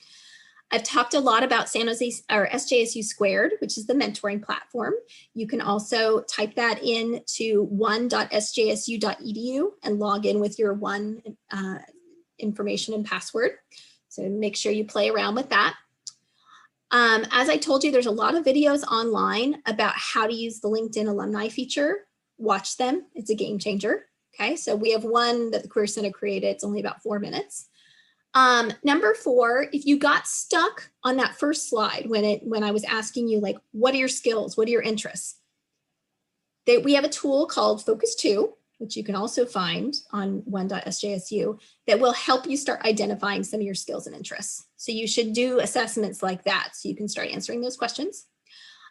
I've talked a lot about San Jose or SJSU Squared, which is the mentoring platform. You can also type that into one.sjsu.edu and log in with your one information and password. So make sure you play around with that. As I told you, there's a lot of videos online about how to use the LinkedIn alumni feature. Watch them. It's a game changer. Okay, so we have one that the Career Center created. It's only about 4 minutes. Number 4, if you got stuck on that first slide when I was asking you, like, what are your skills? What are your interests? We have a tool called Focus 2, which you can also find on one.sjsu, that will help you start identifying some of your skills and interests. So you should do assessments like that so you can start answering those questions.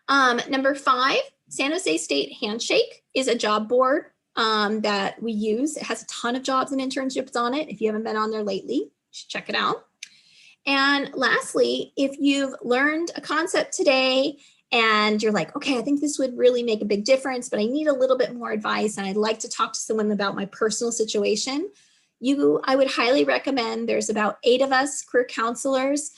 Number 5, San Jose State Handshake is a job board that we use. It has a ton of jobs and internships on it. If you haven't been on there lately, you should check it out. And lastly, if you've learned a concept today and you're like, okay, I think this would really make a big difference, but I need a little bit more advice and I'd like to talk to someone about my personal situation, I would highly recommend, there's about 8 of us career counselors.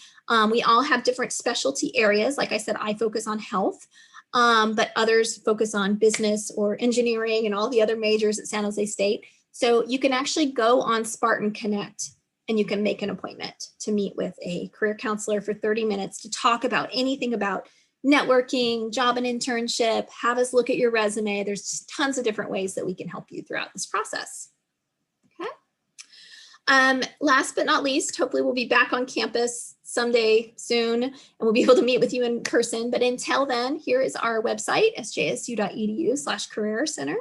We all have different specialty areas. Like I said, I focus on health, but others focus on business or engineering and all the other majors at San Jose State. So you can actually go on Spartan Connect and you can make an appointment to meet with a career counselor for 30 minutes to talk about anything about networking, job and internship, have us look at your resume. There's tons of different ways that we can help you throughout this process. Okay. Last but not least, hopefully we'll be back on campus someday soon and we'll be able to meet with you in person. But until then, here is our website, sjsu.edu/career center.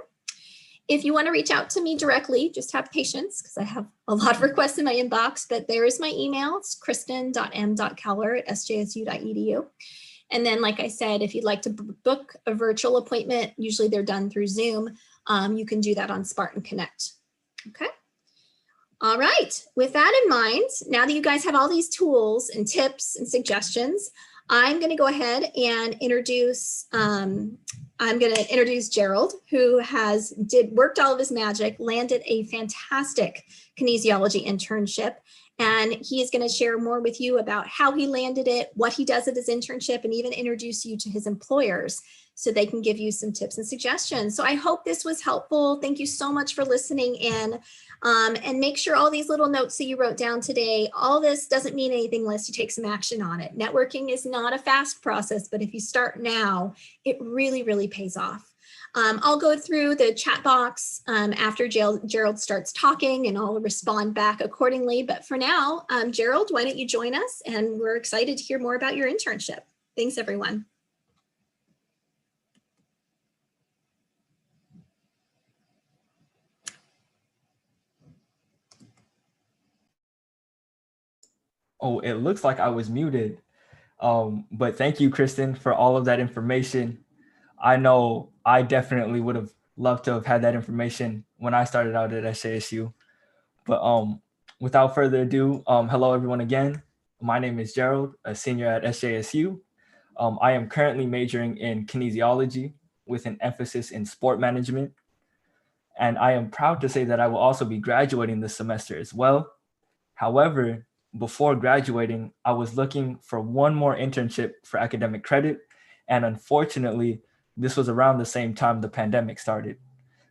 If you want to reach out to me directly, just have patience because I have a lot of requests in my inbox, but there is my email. It's kristen.m.keller@sjsu.edu. And then, like I said, if you'd like to book a virtual appointment, usually they're done through Zoom. You can do that on Spartan Connect. Okay. All right. With that in mind, now that you guys have all these tools and tips and suggestions, I'm going to go ahead and introduce Gerald, who worked all of his magic, landed a fantastic kinesiology internship. And he is going to share more with you about how he landed it, what he does at his internship, and even introduce you to his employers so they can give you some tips and suggestions. So I hope this was helpful. Thank you so much for listening in. And make sure all these little notes that you wrote down today, all this doesn't mean anything unless you take some action on it. Networking is not a fast process, but if you start now, it really, really pays off. I'll go through the chat box after Gerald starts talking, and I'll respond back accordingly. But for now, Gerald, why don't you join us? And we're excited to hear more about your internship. Thanks, everyone. Oh, it looks like I was muted. But thank you, Kristen, for all of that information. I know I definitely would have loved to have had that information when I started out at SJSU. But without further ado, hello everyone again. My name is Gerald, a senior at SJSU. I am currently majoring in kinesiology with an emphasis in sport management. And I am proud to say that I will also be graduating this semester as well. However, before graduating, I was looking for one more internship for academic credit. And unfortunately, this was around the same time the pandemic started.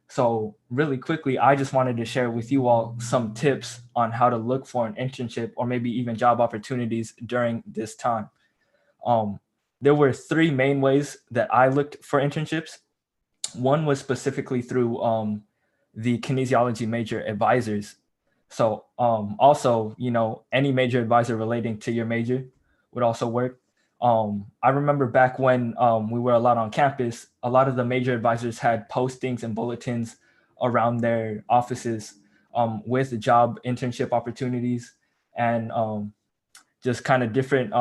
So really quickly, I just wanted to share with you all some tips on how to look for an internship or maybe even job opportunities during this time. There were three main ways that I looked for internships. One was specifically through the kinesiology major advisors. So also, any major advisor relating to your major would also work. I remember back when we were a lot on campus, a lot of the major advisors had postings and bulletins around their offices with job internship opportunities and just kind of different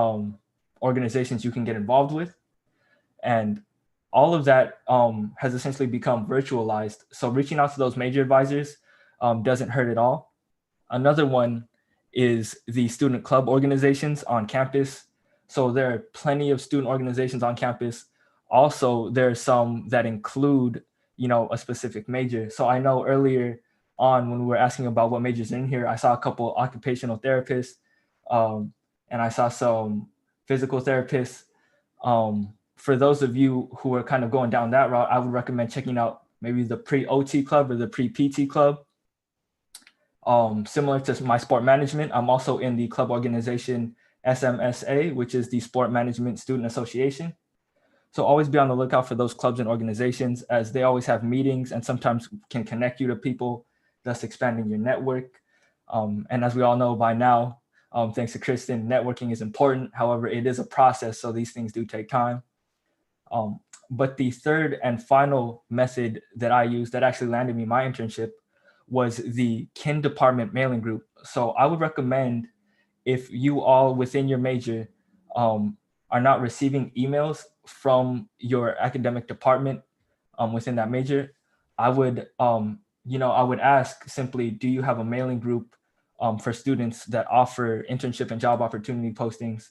organizations you can get involved with. And all of that has essentially become virtualized. So reaching out to those major advisors doesn't hurt at all. Another one is the student club organizations on campus. So there are plenty of student organizations on campus. Also, there are some that include, a specific major. So I know earlier on when we were asking about what majors in here, I saw a couple occupational therapists and I saw some physical therapists. For those of you who are kind of going down that route, I would recommend checking out maybe the pre-OT club or the pre-PT club. Similar to my sport management, I'm also in the club organization SMSA, which is the Sport Management Student Association. So always be on the lookout for those clubs and organizations, as they always have meetings and sometimes can connect you to people, thus expanding your network. And as we all know by now, thanks to Kristen, networking is important. However, it is a process, so these things do take time. But the third and final method that I used that actually landed me my internship was the kin department mailing group. So I would recommend, if you all within your major are not receiving emails from your academic department within that major, I would ask simply, do you have a mailing group for students that offer internship and job opportunity postings?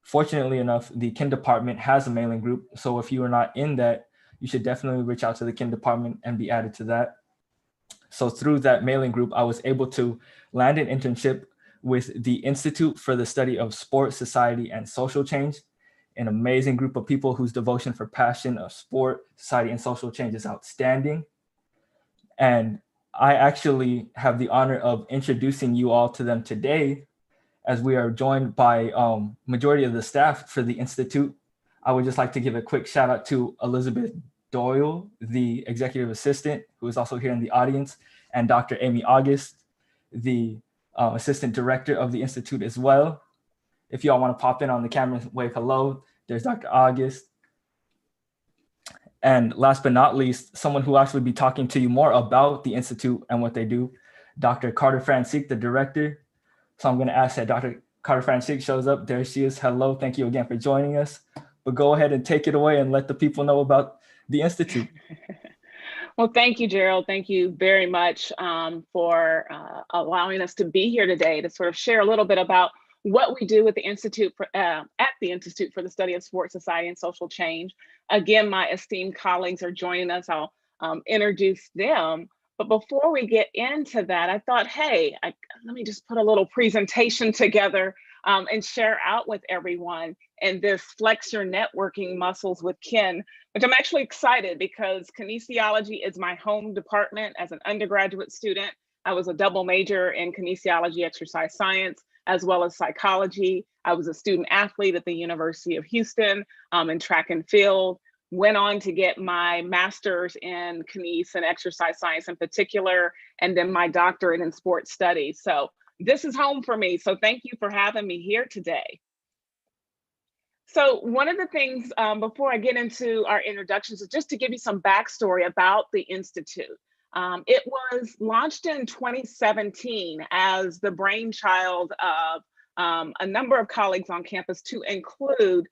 Fortunately enough, the kin department has a mailing group. So if you are not in that, you should definitely reach out to the kin department and be added to that. So through that mailing group, I was able to land an internship with the Institute for the Study of Sport, Society, and Social Change, an amazing group of people whose devotion for passion of sport, society, and social change is outstanding. And I actually have the honor of introducing you all to them today, as we are joined by majority of the staff for the Institute. I would just like to give a quick shout out to Elizabeth Doyle, the executive assistant, who is also here in the audience, and Dr. Amy August, the assistant director of the Institute as well. If y'all want to pop in on the camera and wave hello, there's Dr. August. And last but not least, someone who will actually be talking to you more about the Institute and what they do, Dr. Carter Francique, the director. So I'm going to ask that Dr. Carter Francique shows up. There she is. Hello. Thank you again for joining us. But go ahead and take it away and let the people know about the Institute. Well, thank you, Gerald. Thank you very much for allowing us to be here today to sort of share a little bit about what we do with the Institute at the Institute for the Study of Sports, Society, and Social Change. Again, my esteemed colleagues are joining us. I'll introduce them. But before we get into that, I thought, hey, let me just put a little presentation together and share out with everyone in this Flex Your Networking Muscles with Ken, which I'm actually excited because kinesiology is my home department as an undergraduate student. I was a double major in kinesiology, exercise science, as well as psychology. I was a student athlete at the University of Houston in track and field. Went on to get my master's in kines and exercise science in particular, and then my doctorate in sports studies. So this is home for me. So thank you for having me here today. So one of the things before I get into our introductions is just to give you some backstory about the Institute. It was launched in 2017 as the brainchild of a number of colleagues on campus, to include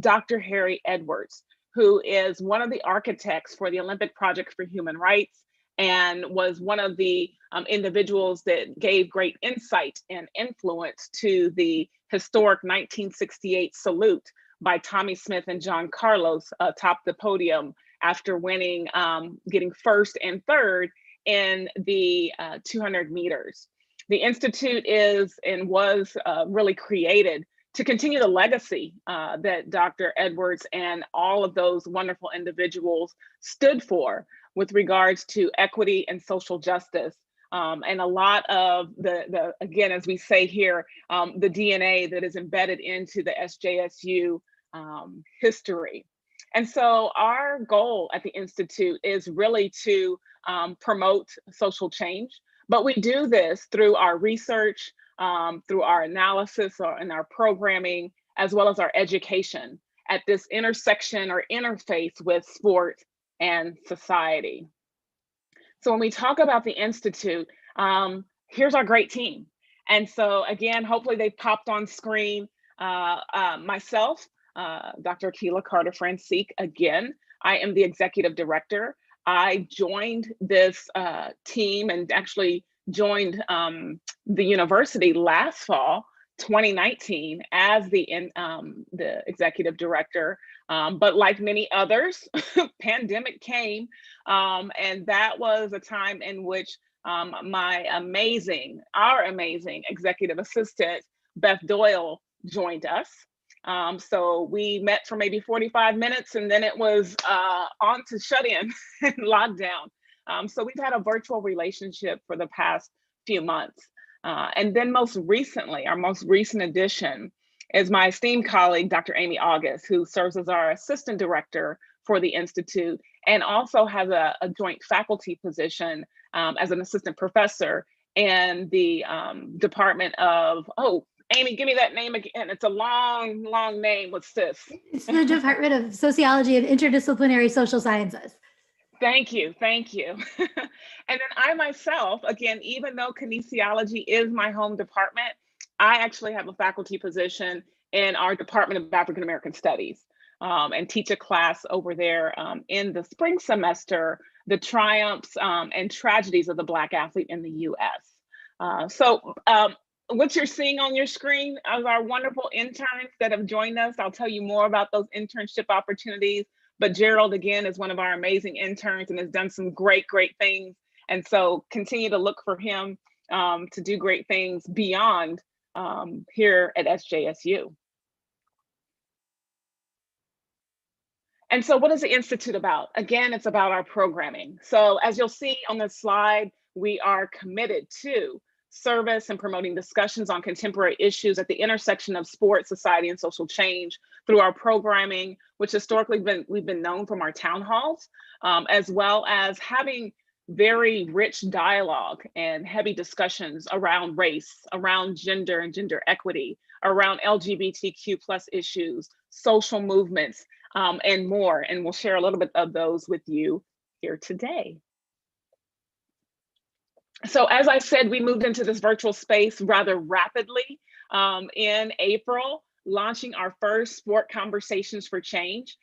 Dr. Harry Edwards, who is one of the architects for the Olympic Project for Human Rights and was one of the individuals that gave great insight and influence to the historic 1968 salute by Tommie Smith and John Carlos atop the podium after winning, getting first and third in the 200 meters. The Institute is and was really created to continue the legacy that Dr. Edwards and all of those wonderful individuals stood for with regards to equity and social justice. And a lot of the again, as we say here, the DNA that is embedded into the SJSU history. And so our goal at the Institute is really to promote social change, but we do this through our research, through our analysis and our programming, as well as our education at this intersection or interface with sport and society. So when we talk about the Institute, here's our great team. And so again, hopefully they popped on screen. Myself, Dr. Akilah Carter Francique, again, I am the executive director. I joined this team and actually joined the university last fall, 2019, as the executive director. But like many others, pandemic came, and that was a time in which our amazing executive assistant, Beth Doyle, joined us. So we met for maybe 45 minutes and then it was on to shut in and lockdown. So we've had a virtual relationship for the past few months. And then most recently, our most recent addition is my esteemed colleague, Dr. Amy August, who serves as our assistant director for the Institute and also has a joint faculty position as an assistant professor in the Department of, Amy, give me that name again. It's a long, long name. What's this? It's the Department of Sociology and Interdisciplinary Social Sciences. Thank you, thank you. And then I myself, again, even though kinesiology is my home department, I actually have a faculty position in our Department of African American Studies and teach a class over there in the spring semester, the triumphs and tragedies of the Black athlete in the US. What you're seeing on your screen are our wonderful interns that have joined us. I'll tell you more about those internship opportunities, but Gerald, again, is one of our amazing interns and has done some great, great things. And so continue to look for him to do great things beyond here at SJSU. And so what is the Institute about? Again, it's about our programming. So as you'll see on the slide, we are committed to service and promoting discussions on contemporary issues at the intersection of sports, society, and social change through our programming, which historically we've been known from our town halls, as well as having very rich dialogue and heavy discussions around race, around gender and gender equity, around LGBTQ+ issues, social movements, and more. And we'll share a little bit of those with you here today. So as I said, we moved into this virtual space rather rapidly in April, launching our first Sport Conversations for Change.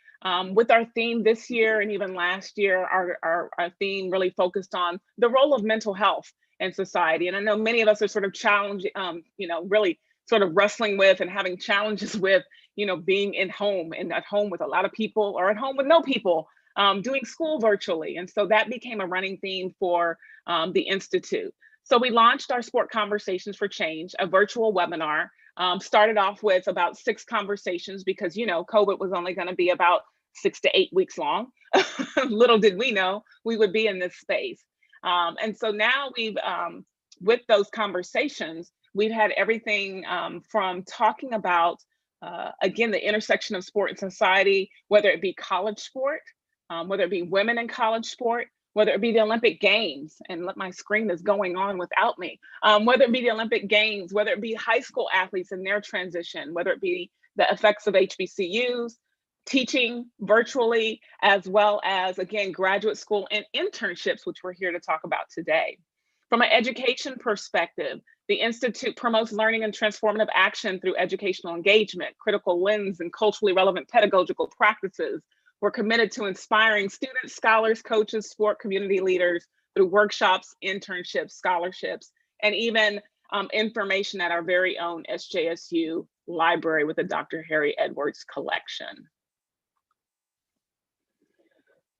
With our theme this year and even last year, our theme really focused on the role of mental health in society. And I know many of us are sort of challenged, really sort of wrestling with and having challenges with, being at home with a lot of people or at home with no people, doing school virtually. And so that became a running theme for the Institute. So we launched our Sport Conversations for Change, a virtual webinar. Started off with about 6 conversations because, COVID was only going to be about 6 to 8 weeks long. Little did we know we would be in this space. And so now we've, with those conversations, we've had everything from talking about, again, the intersection of sport and society, whether it be college sport, whether it be women in college sport, whether it be the Olympic Games, and my screen is going on without me, whether it be the Olympic Games, whether it be high school athletes and their transition, whether it be the effects of HBCUs, teaching virtually, as well as, again, graduate school and internships, which we're here to talk about today. From an education perspective, the Institute promotes learning and transformative action through educational engagement, critical lens, and culturally relevant pedagogical practices. We're committed to inspiring students, scholars, coaches, sport community leaders through workshops, internships, scholarships, and even information at our very own SJSU library with the Dr. Harry Edwards collection.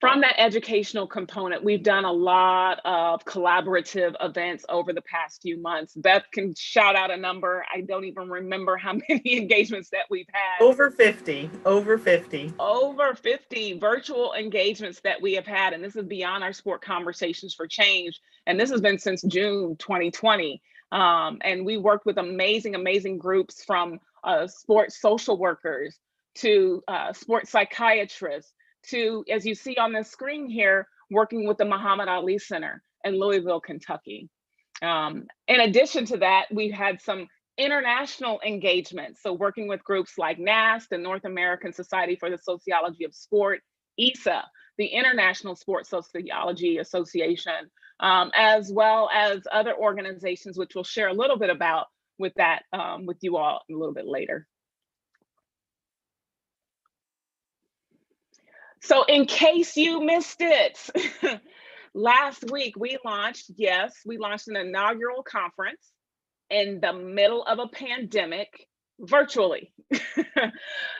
From that educational component, we've done a lot of collaborative events over the past few months. Beth can shout out a number. I don't even remember how many engagements that we've had. Over 50. Over 50 virtual engagements that we have had. And this is beyond our Sport Conversations for Change. And this has been since June 2020. And we worked with amazing groups from sports social workers to sports psychiatrists, to, as you see on the screen here, working with the Muhammad Ali Center in Louisville, Kentucky. In addition to that, we've had some international engagements. So working with groups like NASS, the North American Society for the Sociology of Sport, ISA, the International Sports Sociology Association, as well as other organizations, which we'll share a little bit about with that with you all a little bit later. So in case you missed it, last week we launched an inaugural conference in the middle of a pandemic virtually.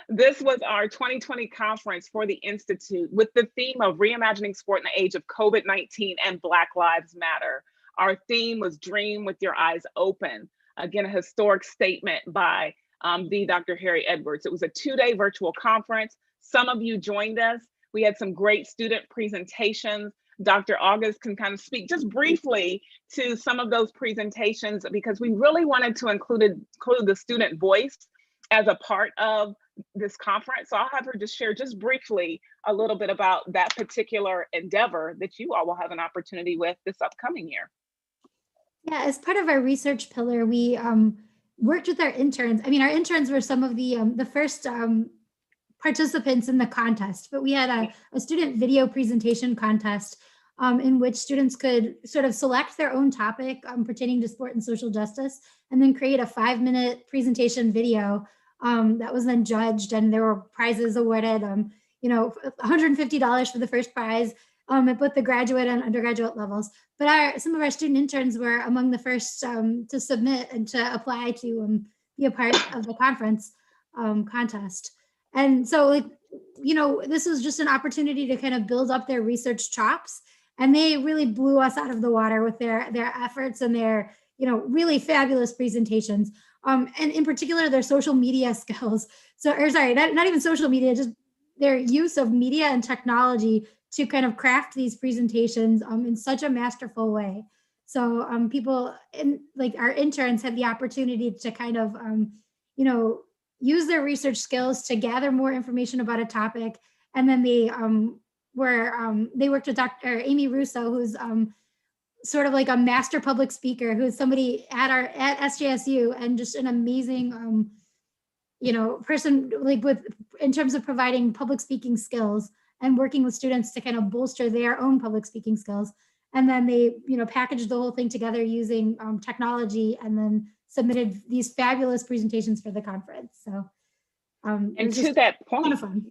This was our 2020 conference for the Institute with the theme of reimagining sport in the age of COVID-19 and Black Lives Matter. Our theme was Dream with Your Eyes Open. Again, a historic statement by the Dr. Harry Edwards. It was a 2-day virtual conference. Some of you joined us. We had some great student presentations. Dr. August can kind of speak just briefly to some of those presentations because we really wanted to include the student voice as a part of this conference. So I'll have her just share just briefly a little bit about that particular endeavor that you all will have an opportunity with this upcoming year. Yeah, as part of our research pillar, we worked with our interns. I mean, our interns were some of the first participants in the contest, but we had a student video presentation contest in which students could sort of select their own topic pertaining to sport and social justice, and then create a 5-minute presentation video that was then judged, and there were prizes awarded, $150 for the first prize at both the graduate and undergraduate levels. But some of our student interns were among the first to submit and to apply to be a part of the conference contest. And so, this was just an opportunity to kind of build up their research chops. And they really blew us out of the water with their efforts and their, really fabulous presentations. And in particular, their social media skills. Not even social media, just their use of media and technology to kind of craft these presentations in such a masterful way. So people, our interns had the opportunity to kind of, use their research skills to gather more information about a topic. And then they worked with Dr. Amy Russo, who's sort of like a master public speaker, who's somebody at SJSU and just an amazing person like in terms of providing public speaking skills and working with students to kind of bolster their own public speaking skills. And then they, packaged the whole thing together using technology, and then submitted these fabulous presentations for the conference. So, and to that point, a lot of fun.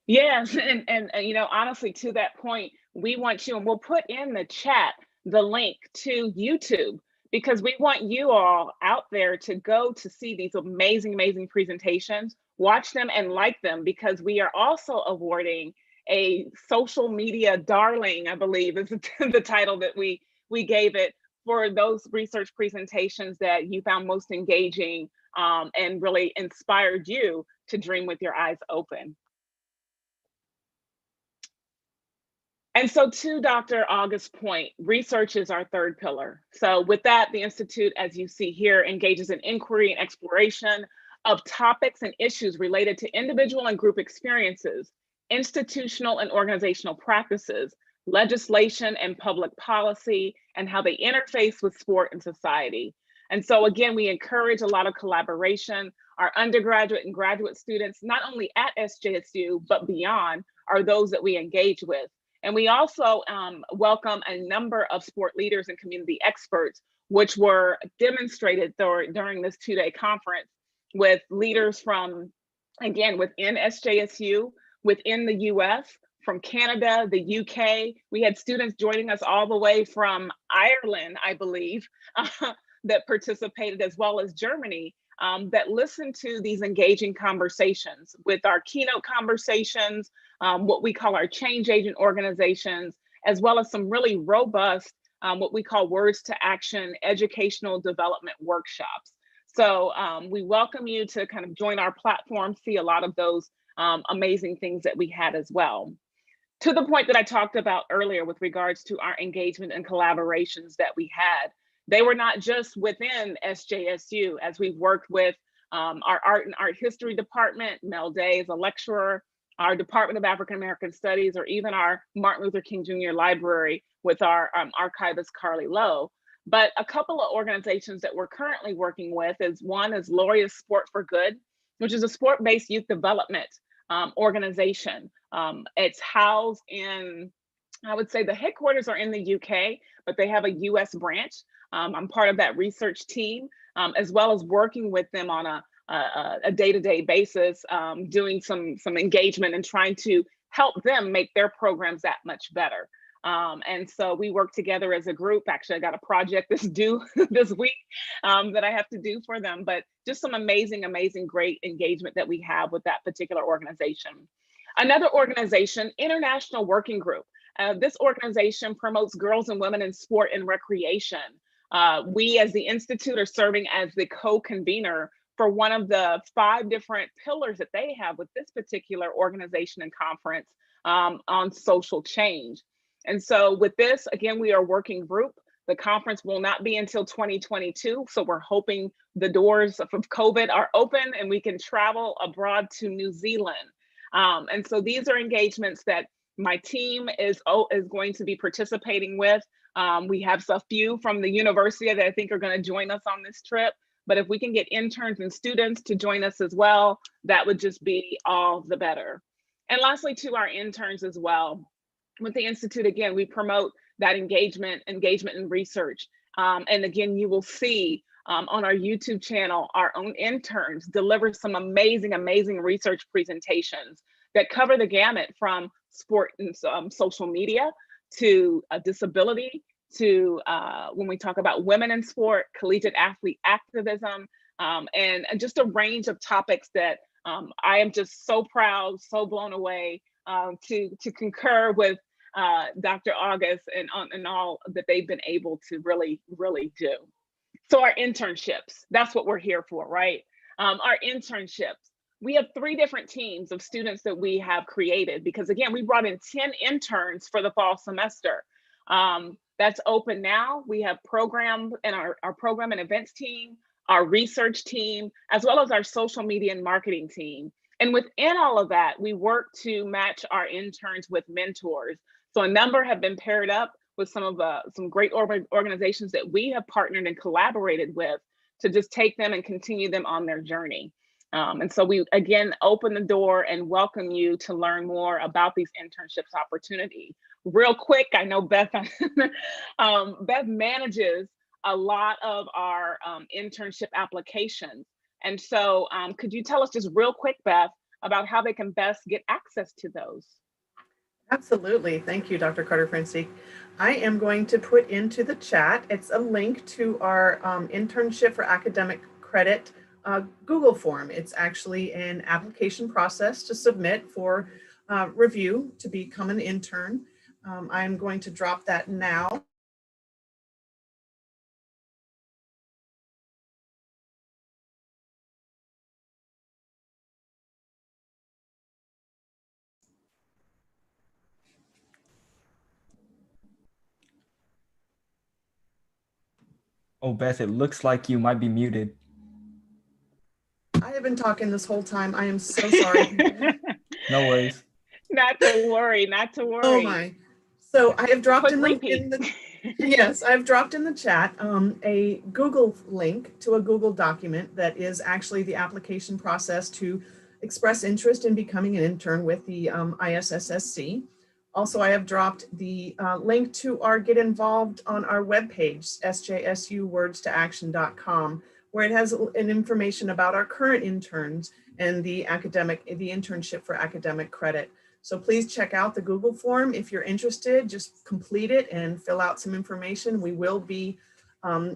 Yes, and honestly, to that point, we want you, and we'll put in the chat the link to YouTube, because we want you all out there to go to see these amazing, amazing presentations, watch them and like them, because we are also awarding a social media darling, I believe is the title that we gave it, for those research presentations that you found most engaging and really inspired you to dream with your eyes open. And so to Dr. August's point, research is our third pillar. So with that, the Institute, as you see here, engages in inquiry and exploration of topics and issues related to individual and group experiences, institutional and organizational practices, legislation and public policy, and how they interface with sport and society. And so again, we encourage a lot of collaboration. Our undergraduate and graduate students, not only at SJSU, but beyond, are those that we engage with. And we also welcome a number of sport leaders and community experts, which were demonstrated during this two-day conference with leaders from, again, within SJSU, within the US, from Canada, the UK. We had students joining us all the way from Ireland, I believe, that participated, as well as Germany, that listened to these engaging conversations with our keynote conversations, what we call our change agent organizations, as well as some really robust, what we call words to action educational development workshops. So we welcome you to kind of join our platform, see a lot of those amazing things that we had as well. To the point that I talked about earlier with regards to our engagement and collaborations that we had, they were not just within SJSU, as we've worked with our art and art history department. Mel Day is a lecturer, our Department of African American Studies, or even our Martin Luther King Jr. Library with our archivist, Carly Lowe. But a couple of organizations that we're currently working with is one is Lauria's Sport for Good, which is a sport-based youth development organization. It's housed in, I would say the headquarters are in the UK, but they have a US branch. I'm part of that research team, as well as working with them on a day-to-day basis, doing some engagement and trying to help them make their programs that much better. And so we work together as a group. Actually, I got a project that's due this week that I have to do for them, but just some amazing, amazing, great engagement that we have with that particular organization. Another organization, International Working Group. This organization promotes girls and women in sport and recreation. We as the Institute are serving as the co-convener for one of the 5 different pillars that they have with this particular organization and conference on social change. And so with this, again, we are a working group. The conference will not be until 2022. So we're hoping the doors of COVID are open and we can travel abroad to New Zealand. And so these are engagements that my team is going to be participating with. We have a few from the university that I think are going to join us on this trip. But if we can get interns and students to join us as well, that would just be all the better. And lastly, to our interns as well. With the Institute, again, we promote that engagement and research. And again, you will see on our YouTube channel, our own interns deliver some amazing, amazing research presentations that cover the gamut from sport and social media to disability, to when we talk about women in sport, collegiate athlete activism, and just a range of topics that I am just so proud, so blown away to concur with Dr. August and all that they've been able to really, really do. So our internships, that's what we're here for, right? Our internships, we have 3 different teams of students that we have created, because again, we brought in 10 interns for the fall semester. That's open now. We have program and our program and events team, our research team, as well as our social media and marketing team. And within all of that, we work to match our interns with mentors. So a number have been paired up with some great organizations that we have partnered and collaborated with to just take them and continue them on their journey. And so we, again, open the door and welcome you to learn more about these internships opportunity. Real quick, I know Beth, Beth manages a lot of our internship applications. And so could you tell us just real quick, Beth, about how they can best get access to those? Absolutely. Thank you, Dr. Carter-Francique. I am going to put into the chat, it's a link to our internship for academic credit Google form. It's actually an application process to submit for review to become an intern. I'm going to drop that now. Oh, Beth, it looks like you might be muted. I have been talking this whole time. I am so sorry. No worries. Not to worry, not to worry. Oh my. So I have dropped in repeat. Yes, I've dropped in the chat a Google link to a Google document that is actually the application process to express interest in becoming an intern with the ISSSC. Also, I have dropped the link to our Get Involved on our webpage, sjsuwordstoaction.com, where it has an information about our current interns and the internship for academic credit. So please check out the Google form. If you're interested, just complete it and fill out some information. We will be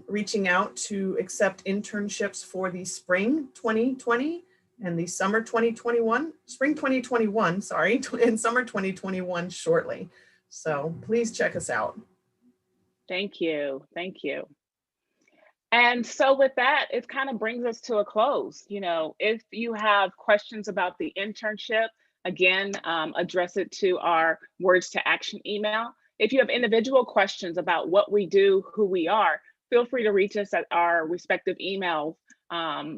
reaching out to accept internships for the spring 2020 and the summer 2021, spring 2021, sorry, and summer 2021 shortly. So please check us out. Thank you, thank you. And so with that, it kind of brings us to a close. You know, if you have questions about the internship, again, address it to our Words to Action email. If you have individual questions about what we do, who we are, feel free to reach us at our respective emails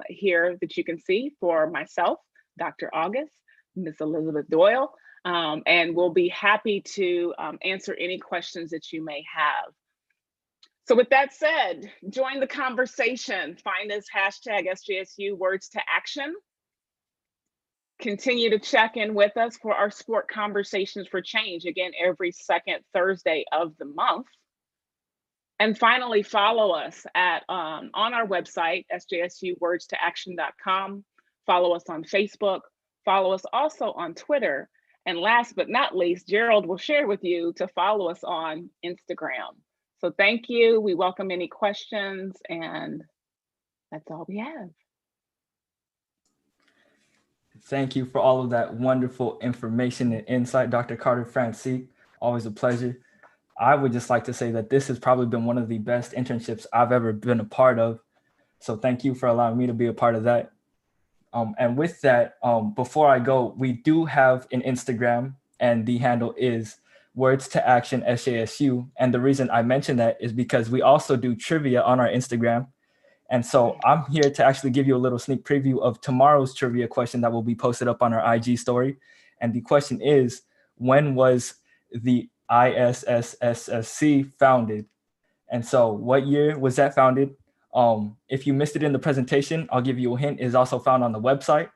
here that you can see for myself, Dr. August, Ms. Elizabeth Doyle, and we'll be happy to answer any questions that you may have. So with that said, join the conversation. Find us #SJSU Words to Action. Continue to check in with us for our Sport Conversations for Change, again, every second Thursday of the month. And finally, follow us on our website, sjsuwordstoaction.com. Follow us on Facebook. Follow us also on Twitter. And last but not least, Gerald will share with you to follow us on Instagram. So thank you. We welcome any questions, and that's all we have. Thank you for all of that wonderful information and insight, Dr. Carter-Francique. Always a pleasure. I would just like to say that this has probably been one of the best internships I've ever been a part of. So thank you for allowing me to be a part of that. And with that, before I go, we do have an Instagram, and the handle is Words to Action SJSU. And the reason I mention that is because we also do trivia on our Instagram. And so I'm here to actually give you a little sneak preview of tomorrow's trivia question that will be posted up on our IG story. And the question is, when was the ISSSC founded? And so what year was that founded? If you missed it in the presentation, I'll give you a hint. It is also found on the website.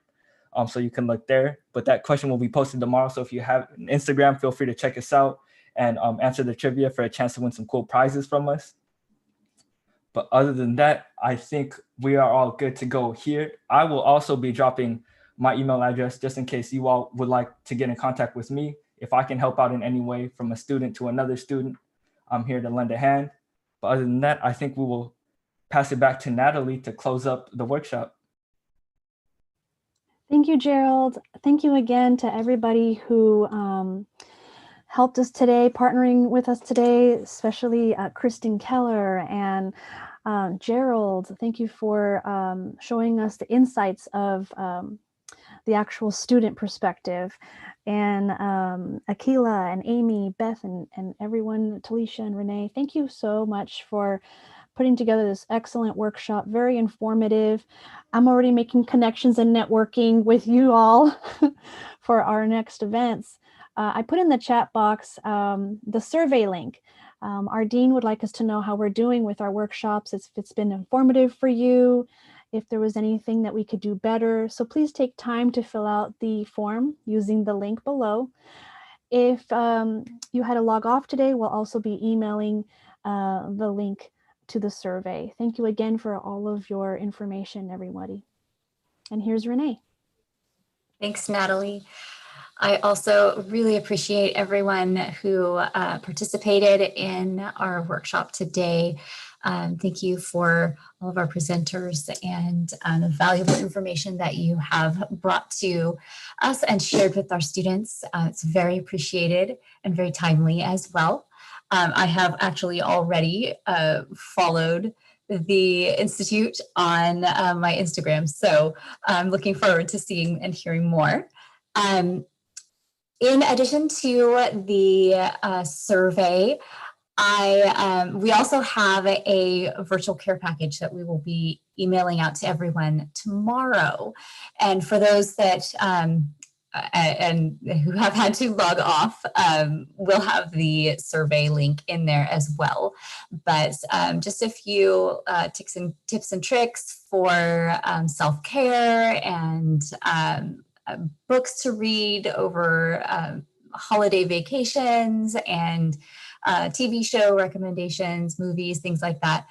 So you can look there, but that question will be posted tomorrow. So if you have an Instagram, feel free to check us out and answer the trivia for a chance to win some cool prizes from us. But other than that, I think we are all good to go here. I will also be dropping my email address just in case you all would like to get in contact with me. If I can help out in any way from a student to another student, I'm here to lend a hand. But other than that, I think we will pass it back to Natalie to close up the workshop. Thank you, Gerald. Thank you again to everybody who helped us today, partnering with us today, especially Kristen Keller and Gerald. Thank you for showing us the insights of the actual student perspective. And Akila and Amy, Beth, and everyone, Talisha and Renee, thank you so much for putting together this excellent workshop, very informative. I'm already making connections and networking with you all for our next events. I put in the chat box the survey link. Our dean would like us to know how we're doing with our workshops, if it's been informative for you, if there was anything that we could do better. So please take time to fill out the form using the link below. If you had to log off today, we'll also be emailing the link to the survey. Thank you again for all of your information, everybody. And here's Renee. Thanks, Natalie. I also really appreciate everyone who participated in our workshop today. Thank you for all of our presenters and the valuable information that you have brought to us and shared with our students. It's very appreciated and very timely as well. I have actually already followed the Institute on my Instagram, so I'm looking forward to seeing and hearing more. In addition to the survey, we also have a virtual care package that we will be emailing out to everyone tomorrow. And for those that and who have had to log off, we'll have the survey link in there as well. But just a few tips and tricks for self-care and books to read over holiday vacations and TV show recommendations, movies, things like that.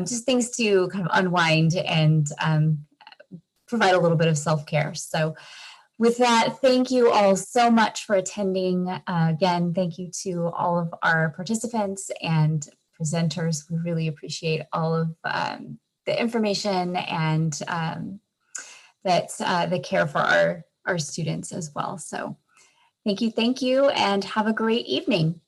Just things to kind of unwind and provide a little bit of self-care. So with that, thank you all so much for attending. Again, thank you to all of our participants and presenters. We really appreciate all of the information and the care for our students as well. So thank you, and have a great evening.